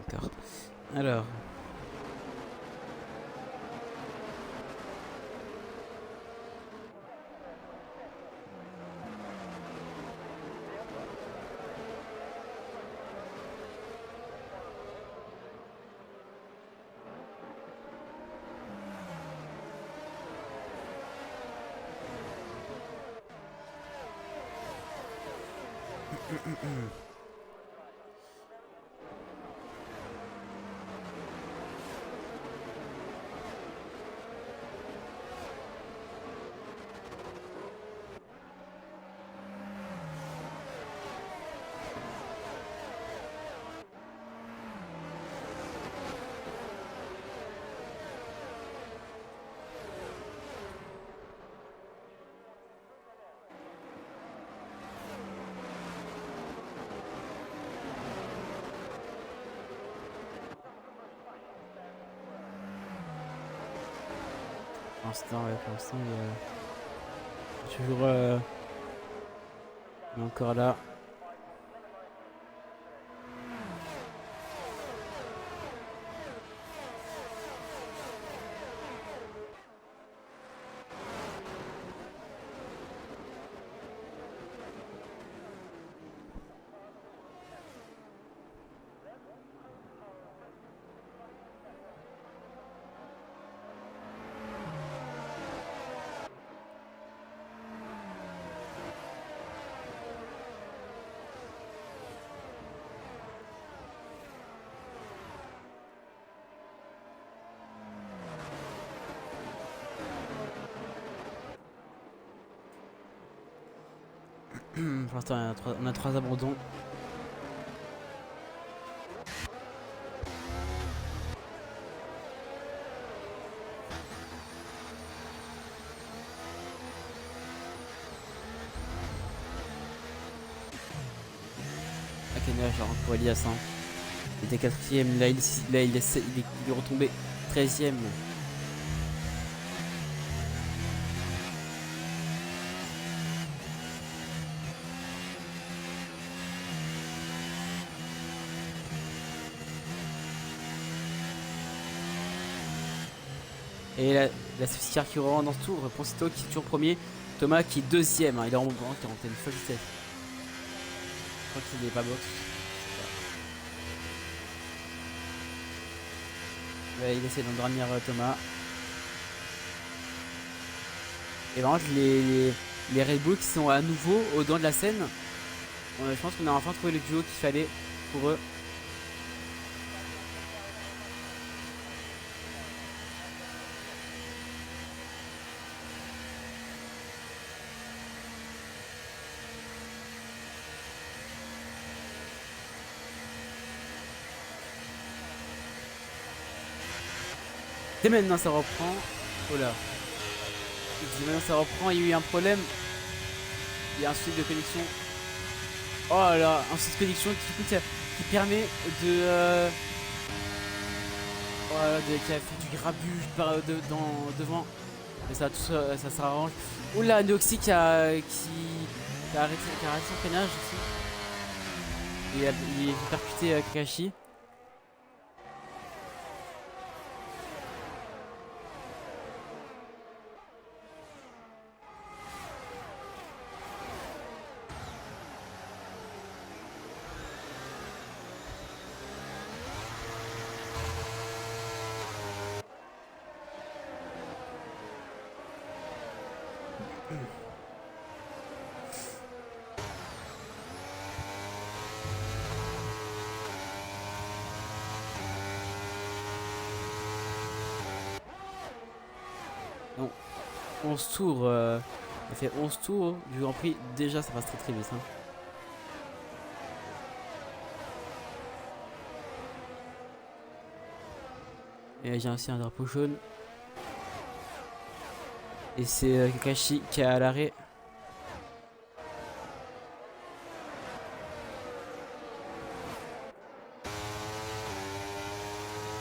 D'accord. Alors. Pour l'instant, il y a toujours. Il est encore là. Pour l'instant, on a 3 abandons. Ok, genre pour Elias. Hein. Il était 4ème, là il est retombé 13ème. Et la Swiss Car qui rentre dans ce tour, Poncito qui est toujours premier, Thomas qui est 2ème, hein. Il est en montant, qui est rentré une folle vitesse. Je crois qu'il n'est pas box. Ouais, il essaie d'endormir Thomas. Et vraiment les Red Bull qui sont à nouveau au devant de la scène. Je pense qu'on a enfin trouvé le duo qu'il fallait pour eux. Dès maintenant ça reprend. Oh là. Dès maintenant ça reprend, il y a eu un problème. Il y a un souci de connexion. Oh là là, un souci de connexion qui permet de, oh là, qui a fait du grabuge devant. Mais ça, ça s'arrange. Oula, Neoxy qui a arrêté son freinage aussi. Il est percuté Kakashi. Donc 11 tours, il fait 11 tours du Grand Prix, déjà ça passe très très vite. Hein. Et j'ai aussi un drapeau jaune. Et c'est Kakashi qui est à l'arrêt.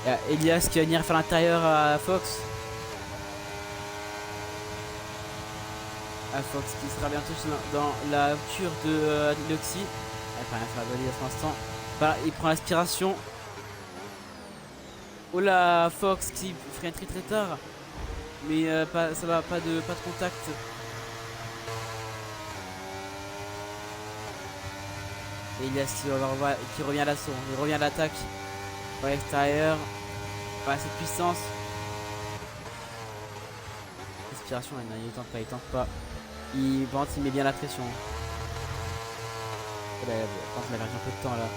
Il y a Elias qui va venir faire l'intérieur à Fox. À Fox qui sera bientôt dans la cure de Noxy. Elle peut rien faire à Elias pour l'instant. Voilà, il prend l'aspiration. Oh là, Fox qui freine très très tard. Mais ça va, pas de contact. Et Elias qui revient à l'assaut. Il revient à l'attaque. Par l'extérieur. Pas assez de puissance. Respiration, il tente pas. Il met bien la pression. Là, je pense qu'il a perdu un peu de temps là.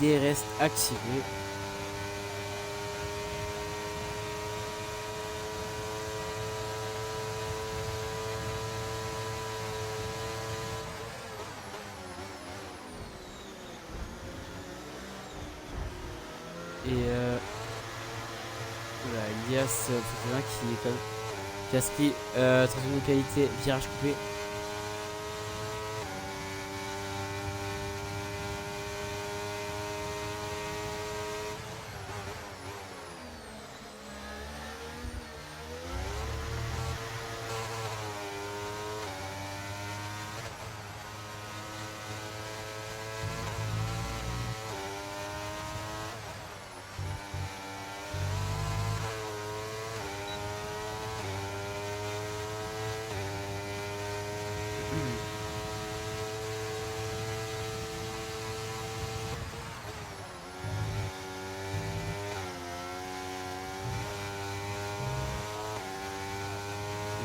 DRS activé. Et voilà, Elias qui a ski troisième qualité, virage coupé.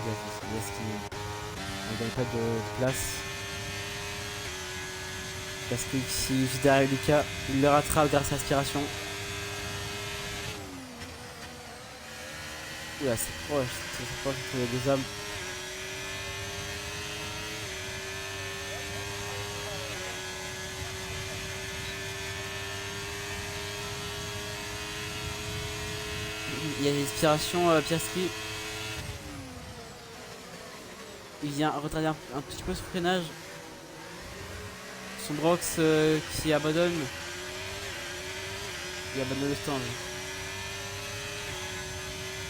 qui ne gagne pas de place. Parce que si juste derrière Lucas, il le rattrape grâce à l'aspiration. Oula, c'est proche entre les deux hommes. Il y a l'inspiration Piastri. Il vient retarder un petit peu son freinage. Son Brox qui abandonne. Il abandonne le stand.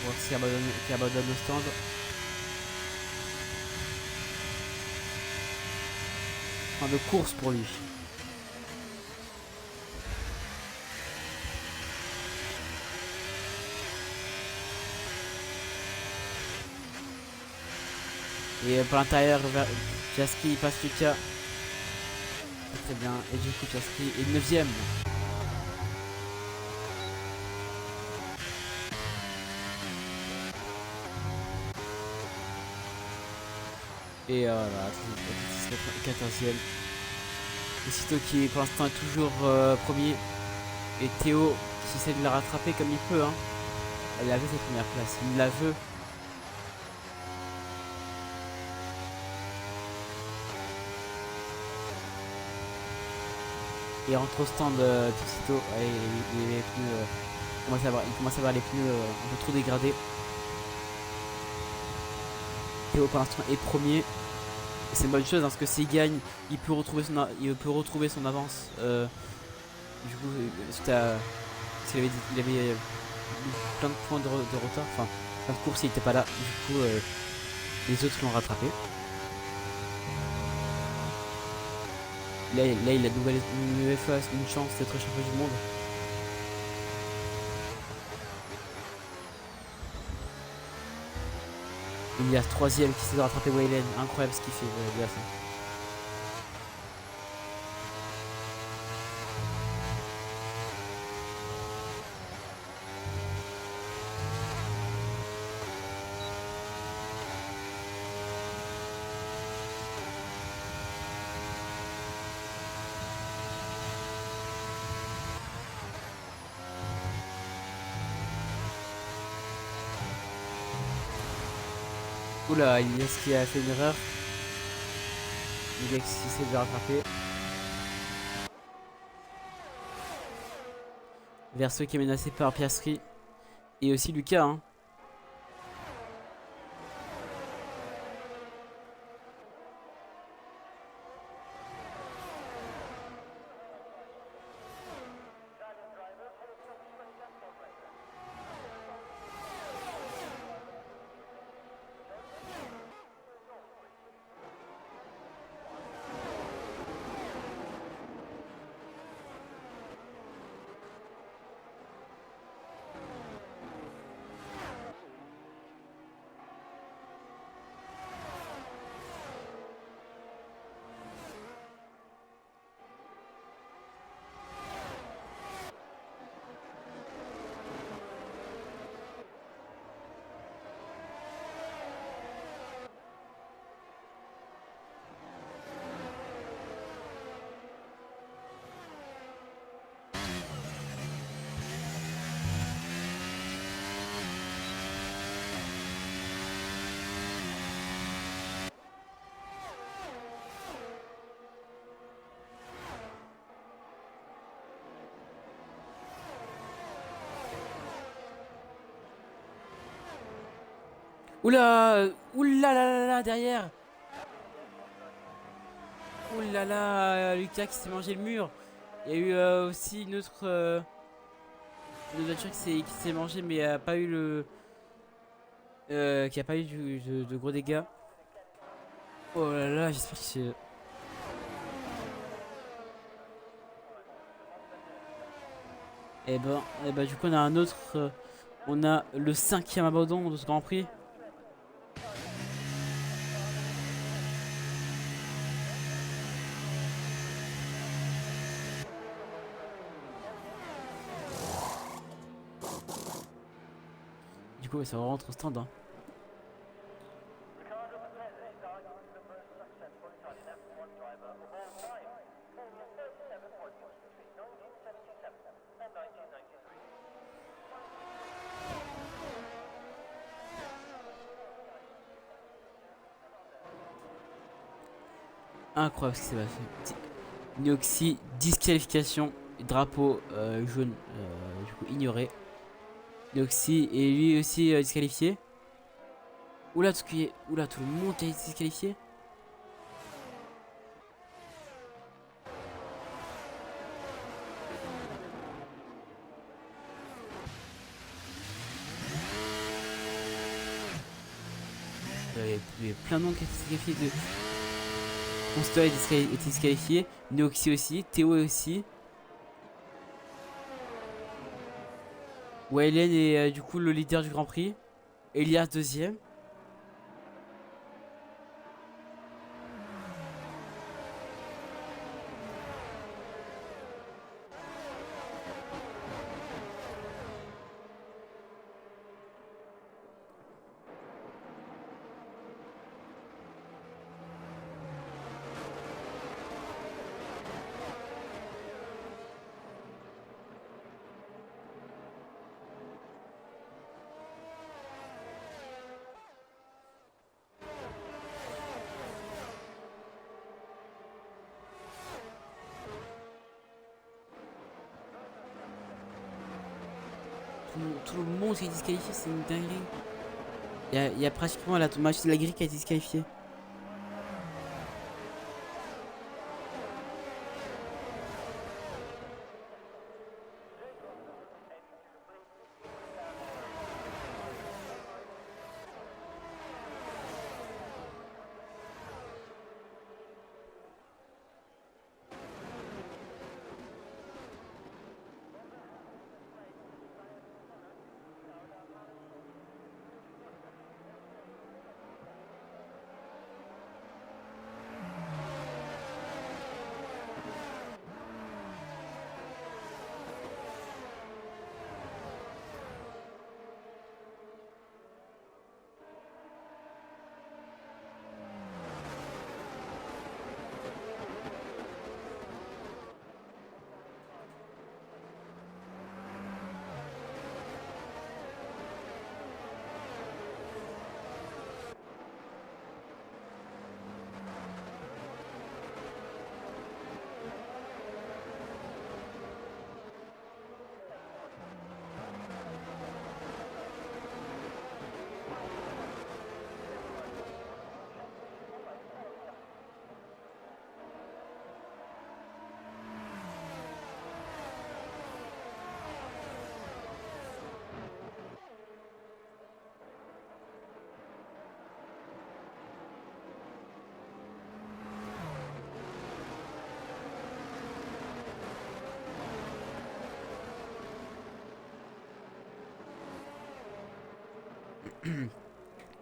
Brox qui abandonne le stand. Fin de course pour lui. Et par l'intérieur, Piastri passe Lucas. Très bien. Et du coup, Piastri est 9ème. Et voilà, 14ème. Aussitôt qui pour l'instant est toujours premier. Et Théo qui essaie de la rattraper comme il peut. Hein. Il a vu cette première place. Il la veut. Il rentre au stand tout aussitôt. Ouais, les pneus, il commence à avoir les pneus un peu trop dégradés. Théo pour l'instant est premier. Et c'est une bonne chose hein, parce que s'il gagne, il peut retrouver son avance. Du coup, il avait plein de points de retard. Enfin, plein de courses, il n'était pas là. Du coup, les autres l'ont rattrapé. Là, il a une nouvelle fois une chance d'être champion du monde. Il y a ce 3ème qui essaie de rattraper Waylen. Incroyable ce qu'il fait, Elias. Oula, Elias qui a fait une erreur. Elias qui essaie de le rattraper. Verso qui est menacé par Piastri. Et aussi Lucas. Hein. Oula, oula là derrière. Oula là, Lucas qui s'est mangé le mur. Il y a eu aussi une voiture qui s'est mangée mais a pas eu qui a pas eu de gros dégâts. Oh là là, j'espère que c'est. Et ben du coup on a un autre. On a le 5ème abandon de ce Grand Prix. Du coup ça rentre au stand. Hein. Incroyable ce qui s'est passé. Neoxy, disqualification, drapeau jaune, du coup ignoré. Neoxy et lui aussi disqualifié. Oula, oula, tout le monde a été disqualifié. Il y avait plein de monde qui a été disqualifié. Monster est disqualifié. Neoxy aussi. Théo aussi. Waylen est du coup le leader du Grand Prix. Elias deuxième. Tout le monde qui est disqualifié, c'est une dinguerie. Il y a pratiquement la machine de la grille qui a été disqualifiée.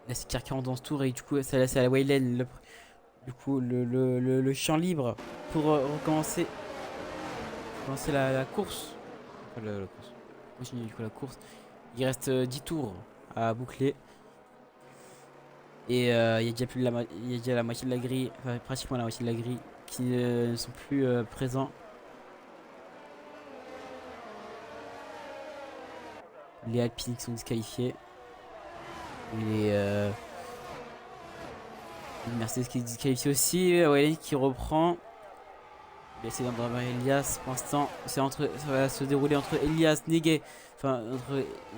Là c'est Kirk qui rentre dans ce tour et du coup ça laisse à la Waylen du coup le champ libre pour recommencer la course. Enfin, la course. Continuer du coup la course. Il reste 10 tours à boucler. Et il y a déjà plus de il y a déjà la moitié de la grille, enfin pratiquement la moitié de la grille qui ne sont plus présents. Les Alpines qui sont disqualifiés. Les Mercedes qui est disqualifié aussi. Waylen qui reprend. Il essaie d'embrasser Elias pour l'instant. Ça va se dérouler entre Elias, Negex. Enfin,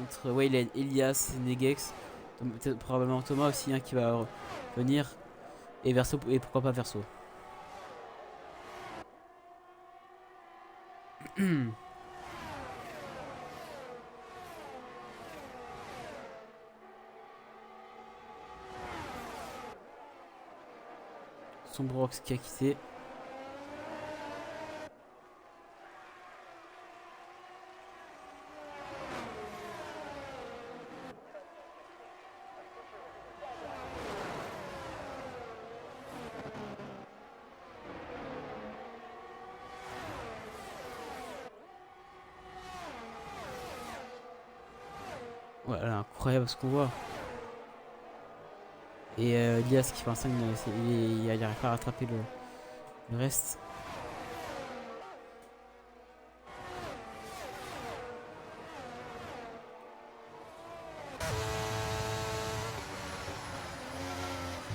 entre Waylen, Elias et Negex. Peut-être probablement Thomas aussi hein, qui va venir. Et Verso, et pourquoi pas Verso. Sombrox qui a quitté. Voilà, incroyable ce qu'on voit. Et Elias qui fait un 5, il n'arrive pas à rattraper le reste.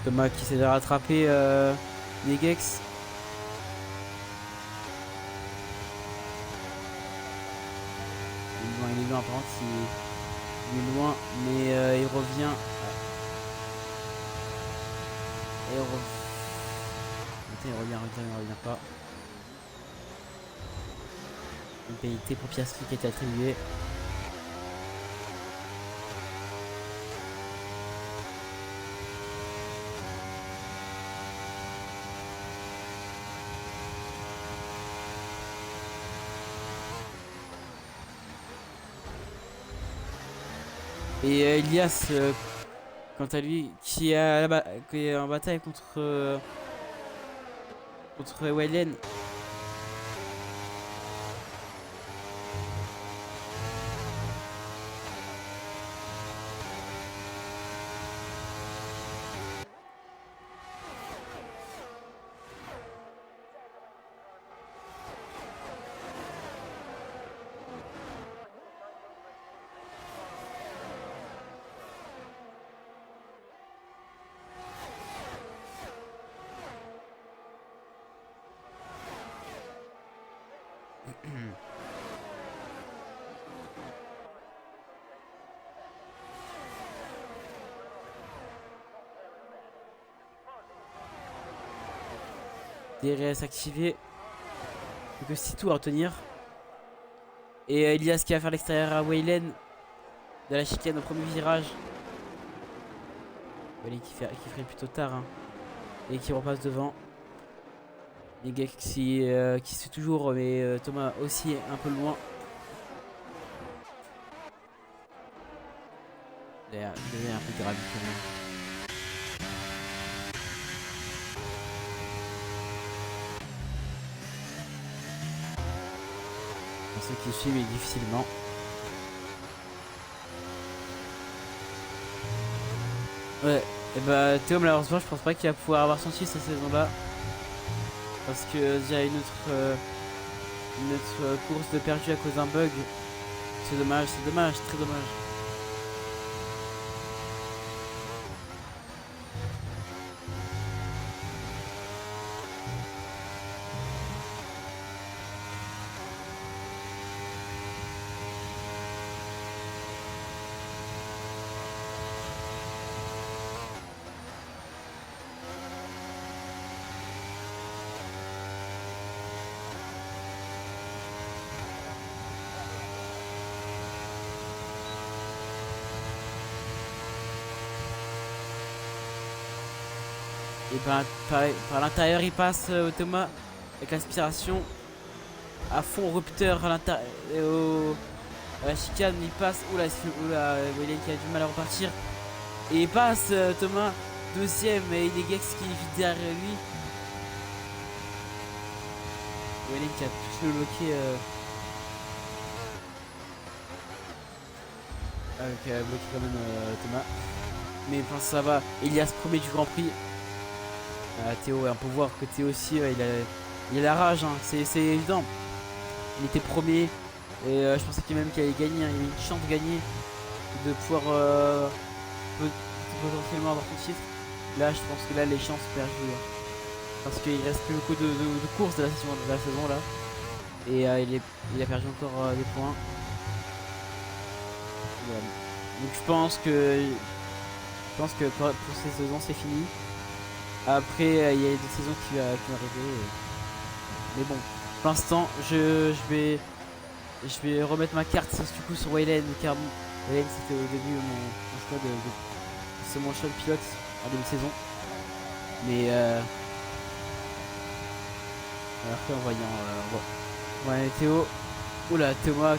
Thomas qui essaie de rattraper Negex. loin, par contre, il est loin, mais il revient. Et il revient. Attends, il revient pas. Une pénalité pour Piastri qui a été attribuée. Et Elias, quant à lui, qui est en bataille contre Waylen. DRS activé. Plus que 6 tours à retenir. Et Elias qui va faire l'extérieur à Waylen de la chicane au premier virage. Waylen qui ferait plutôt tard, hein, et qui repasse devant. Les gars qui suit toujours, mais Thomas aussi un peu loin. Il y a un peu de gravité quand même. Pour ceux qui suivent, mais difficilement. Ouais, et bah Théo, malheureusement, je pense pas qu'il va pouvoir avoir son titre cette saison-là. Parce que déjà une autre course de perdu à cause d'un bug. C'est dommage, très dommage. Et par l'intérieur, il passe Thomas avec l'aspiration à fond rupteur à l'intérieur. À la chicane, il passe. Oula, Waylen qui a du mal à repartir. Et il passe Thomas deuxième et Inegex qui est vite derrière lui. Waylen qui a tout le bloqué. Qui a bloqué quand même Thomas. Mais enfin, ça va. Elias premier du Grand Prix. Théo, on peut voir que Théo aussi, il a la rage, hein. C'est évident. Il était premier et je pensais qu'il même qu'il allait gagner, hein. Il y avait une chance de gagner, de pouvoir potentiellement avoir son titre. Là, je pense que là, les chances perdues, hein. Parce qu'il reste plus beaucoup de courses de la saison là. Et il a perdu encore des points. Voilà. Donc je pense que pour cette saison, c'est fini. Après, il y a des saisons qui vont arriver. Mais bon, pour l'instant, je vais remettre ma carte du coup sur Waylen, car Waylen c'était au début mon choix c'est mon choix de pilote en début de saison. Mais après en voyant Théo, oula, Thomas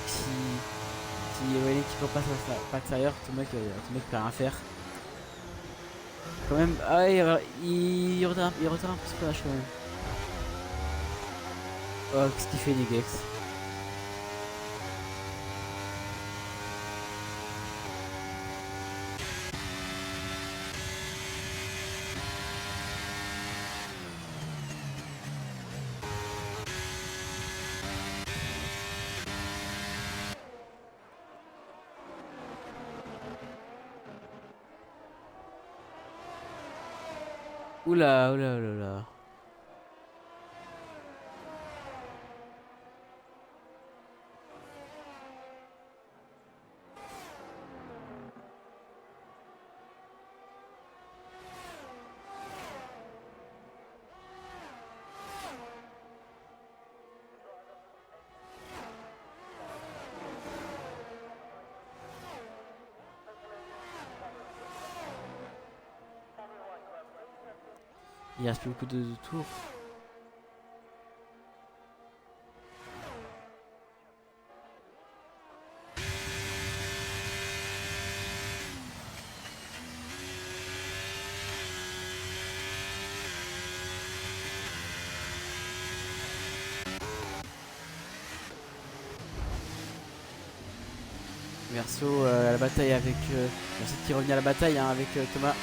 Waylen qui repasse à l'extérieur, Thomas qui peut rien faire. Quand même, ah, il retard un peu splash quand même. Oh, qu'est-ce qu'il fait, Inegex? Oula, oula, oula, oula. Il reste plus beaucoup de tours. Verso à la bataille avec Verso qui revient à la bataille hein, avec Thomas.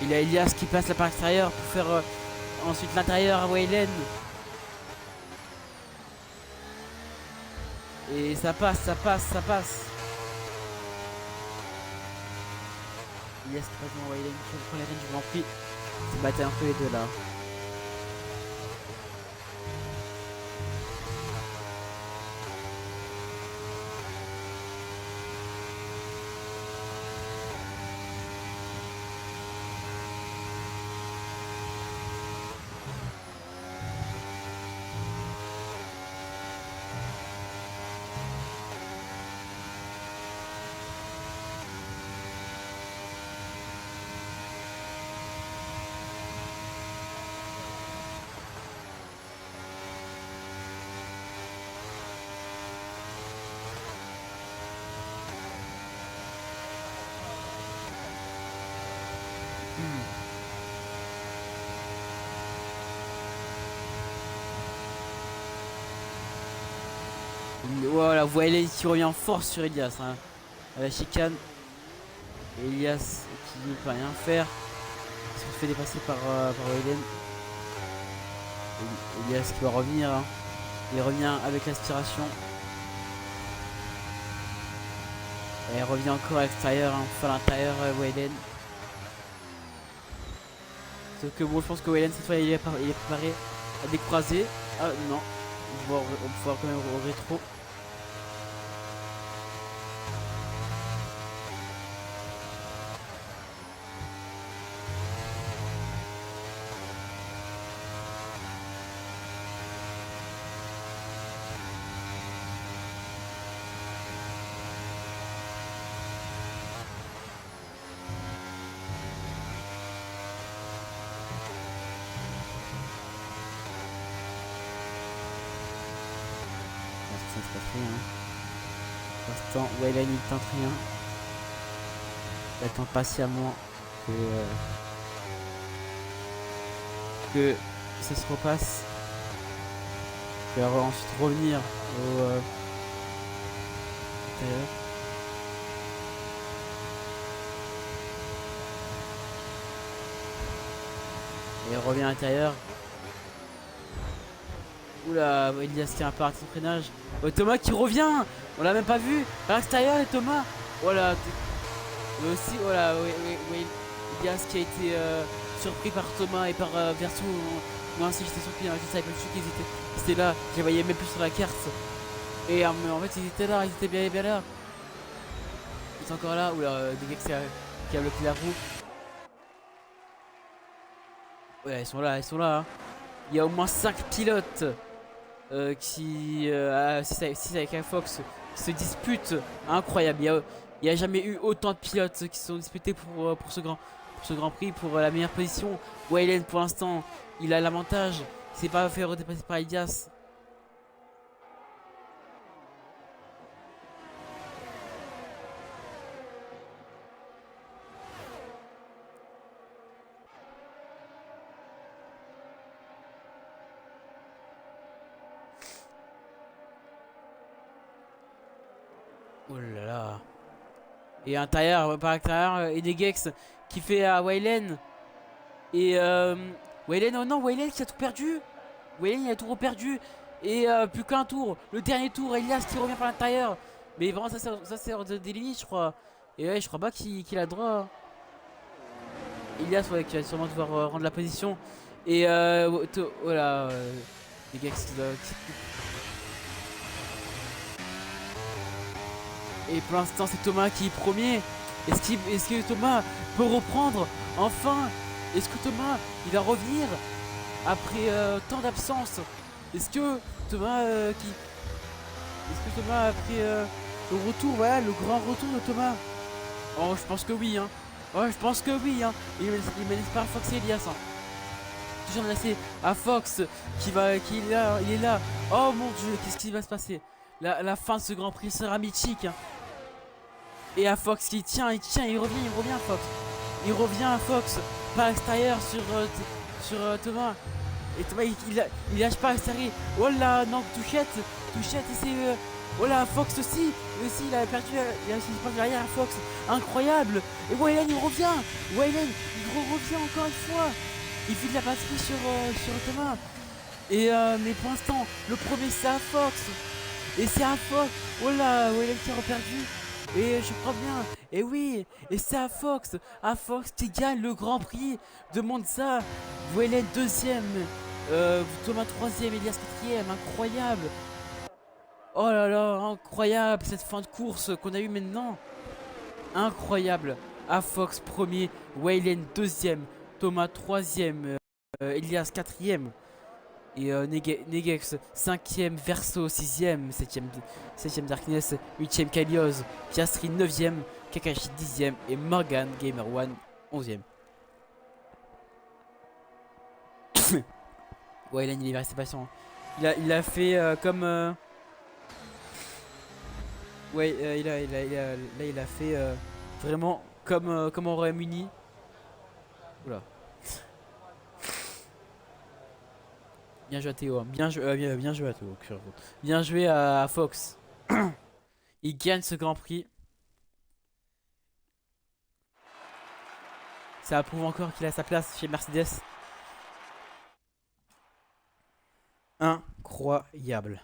Il y a Elias qui passe là par l'extérieur pour faire ensuite l'intérieur à Waylen. Et ça passe, ça passe, ça passe. Elias qui passe devant Waylen qui prend les rênes du Grand Prix. C'est bataille entre les deux là. Voilà, Waylen qui revient en force sur Elias hein. À la chicane. Elias qui ne peut rien faire. Il se fait dépasser par Waylen. Elias qui va revenir hein. Il revient avec l'aspiration. Et il revient encore à l'extérieur, hein. Enfin à l'intérieur Waylen. Sauf que bon je pense que Waylen cette fois il est préparé à décroiser. Ah non. On va pouvoir quand même au rétro. Ça se passe rien. Pour l'instant, Waylen il tente rien. Il attend patiemment que ça se repasse. Il va ensuite revenir au intérieur. Et il revient à l'intérieur. Oula, Elias qui a un parti de freinage. Oh, Thomas qui revient. On l'a même pas vu. À l'extérieur et Thomas. Voilà. Mais aussi, voilà, oui. Elias qui a été surpris par Thomas et par Verso. Moi aussi j'étais surpris, hein. Je savais même plus qu'ils étaient là. Je les voyais même plus sur la carte. Et en fait ils étaient là, ils étaient bien là. Ils sont encore là. Oula, des gars qui a bloqué la roue. Ouais, ils sont là, hein. Il y a au moins 5 pilotes qui, 6 avec un Fox, qui se disputent. Incroyable. Il n'y a jamais eu autant de pilotes qui se sont disputés pour ce grand prix, pour la meilleure position. Waylen pour l'instant, il a l'avantage. Il s'est pas fait redépasser par Elias. Oh là là. Et intérieur, par intérieur, Edegex qui fait à Waylen. Et Waylen, oh non, Waylen qui a tout perdu. Waylen il a tout perdu. Et plus qu'un tour. Le dernier tour, Elias qui revient par l'intérieur. Mais vraiment, ça c'est hors des limites, je crois. Et ouais, je crois pas qu'il a droit. Elias, ouais, qui va sûrement devoir rendre la position. Et voilà. Edegex qui Et pour l'instant c'est Thomas qui est premier. Est-ce que Thomas peut reprendre enfin? Est-ce que Thomas il va revenir après tant d'absence? Est-ce que Thomas après le retour, voilà, le grand retour de Thomas? Oh, je pense que oui, hein. Oh, je pense que oui, hein. Il me laisse pas Fox et Elias, hein. Toujours laissé à Fox qui est là, il est là. Oh mon dieu, qu'est-ce qui va se passer? La fin de ce Grand Prix sera mythique, hein. Et à Fox qui tient, il revient Fox. Il revient à Fox par l'extérieur sur Thomas. Et Thomas il lâche pas l'extérieur. Oh là, non, touchette et c'est... oh là, Fox aussi il a perdu, il a aussi perdu derrière Fox. Incroyable. Et Wayland il revient. Wayland il revient encore une fois. Il fait de la batterie sur Thomas. Et mais pour l'instant, le premier c'est à Fox. Et c'est à Fox. Oh là, Wayland qui a reperdu. Et je crois bien. Et oui, et c'est à Fox qui gagne le Grand Prix de Monza. Wayland deuxième, Thomas troisième, Elias quatrième. Incroyable. Oh là là, incroyable cette fin de course qu'on a eu maintenant. Incroyable. À Fox premier, Wayland deuxième, Thomas troisième, Elias quatrième. Et Negex 5ème, Verso 6ème, 7ème Darkness, 8ème Kalios, Piastri 9ème, Kakashi 10ème et Morgan Gamer One 11ème. Ouais, Hélène, il est resté patient. Il a fait comme. Ouais, là, il a fait vraiment comme au Royaume-Uni. Oula. Bien joué à Théo, hein. Bien joué à Théo. Bien joué à Fox. Il gagne ce Grand Prix. Ça prouve encore qu'il a sa place chez Mercedes. Incroyable.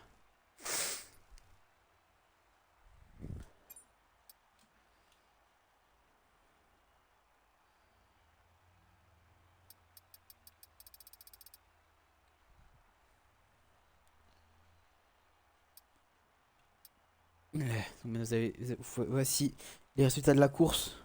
Voici les résultats de la course.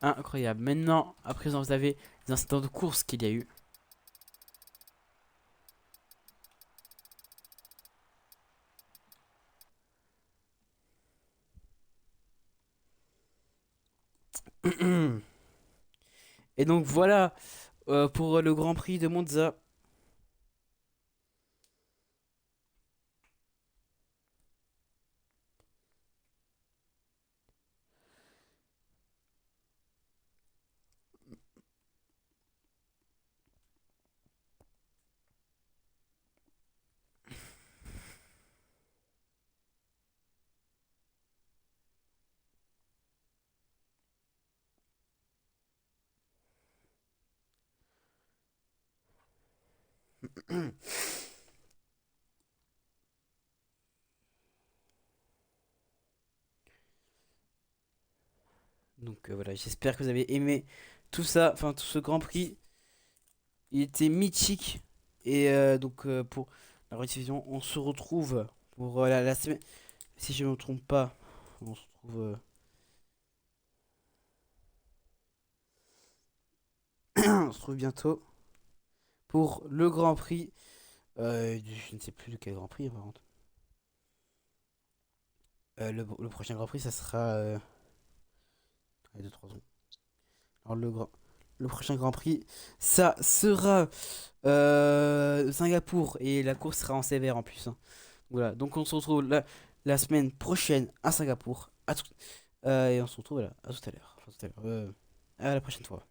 Incroyable. Maintenant, à présent, vous avez les incidents de course qu'il y a eu. Et donc voilà pour le Grand Prix de Monza. Donc voilà, j'espère que vous avez aimé tout ça, enfin tout ce Grand Prix. Il était mythique. Et donc pour la rediffusion, on se retrouve pour la semaine. Si je ne me trompe pas, on se retrouve, on se retrouve bientôt pour le Grand Prix. Je ne sais plus de quel Grand Prix par contre. Le prochain Grand Prix, ça sera. Allez, 2-3 ans. Alors le prochain Grand Prix, ça sera Singapour et la course sera en sévère en plus, hein. Voilà, donc on se retrouve la semaine prochaine à Singapour. Et on se retrouve voilà, à tout à l'heure. Enfin, à la prochaine fois.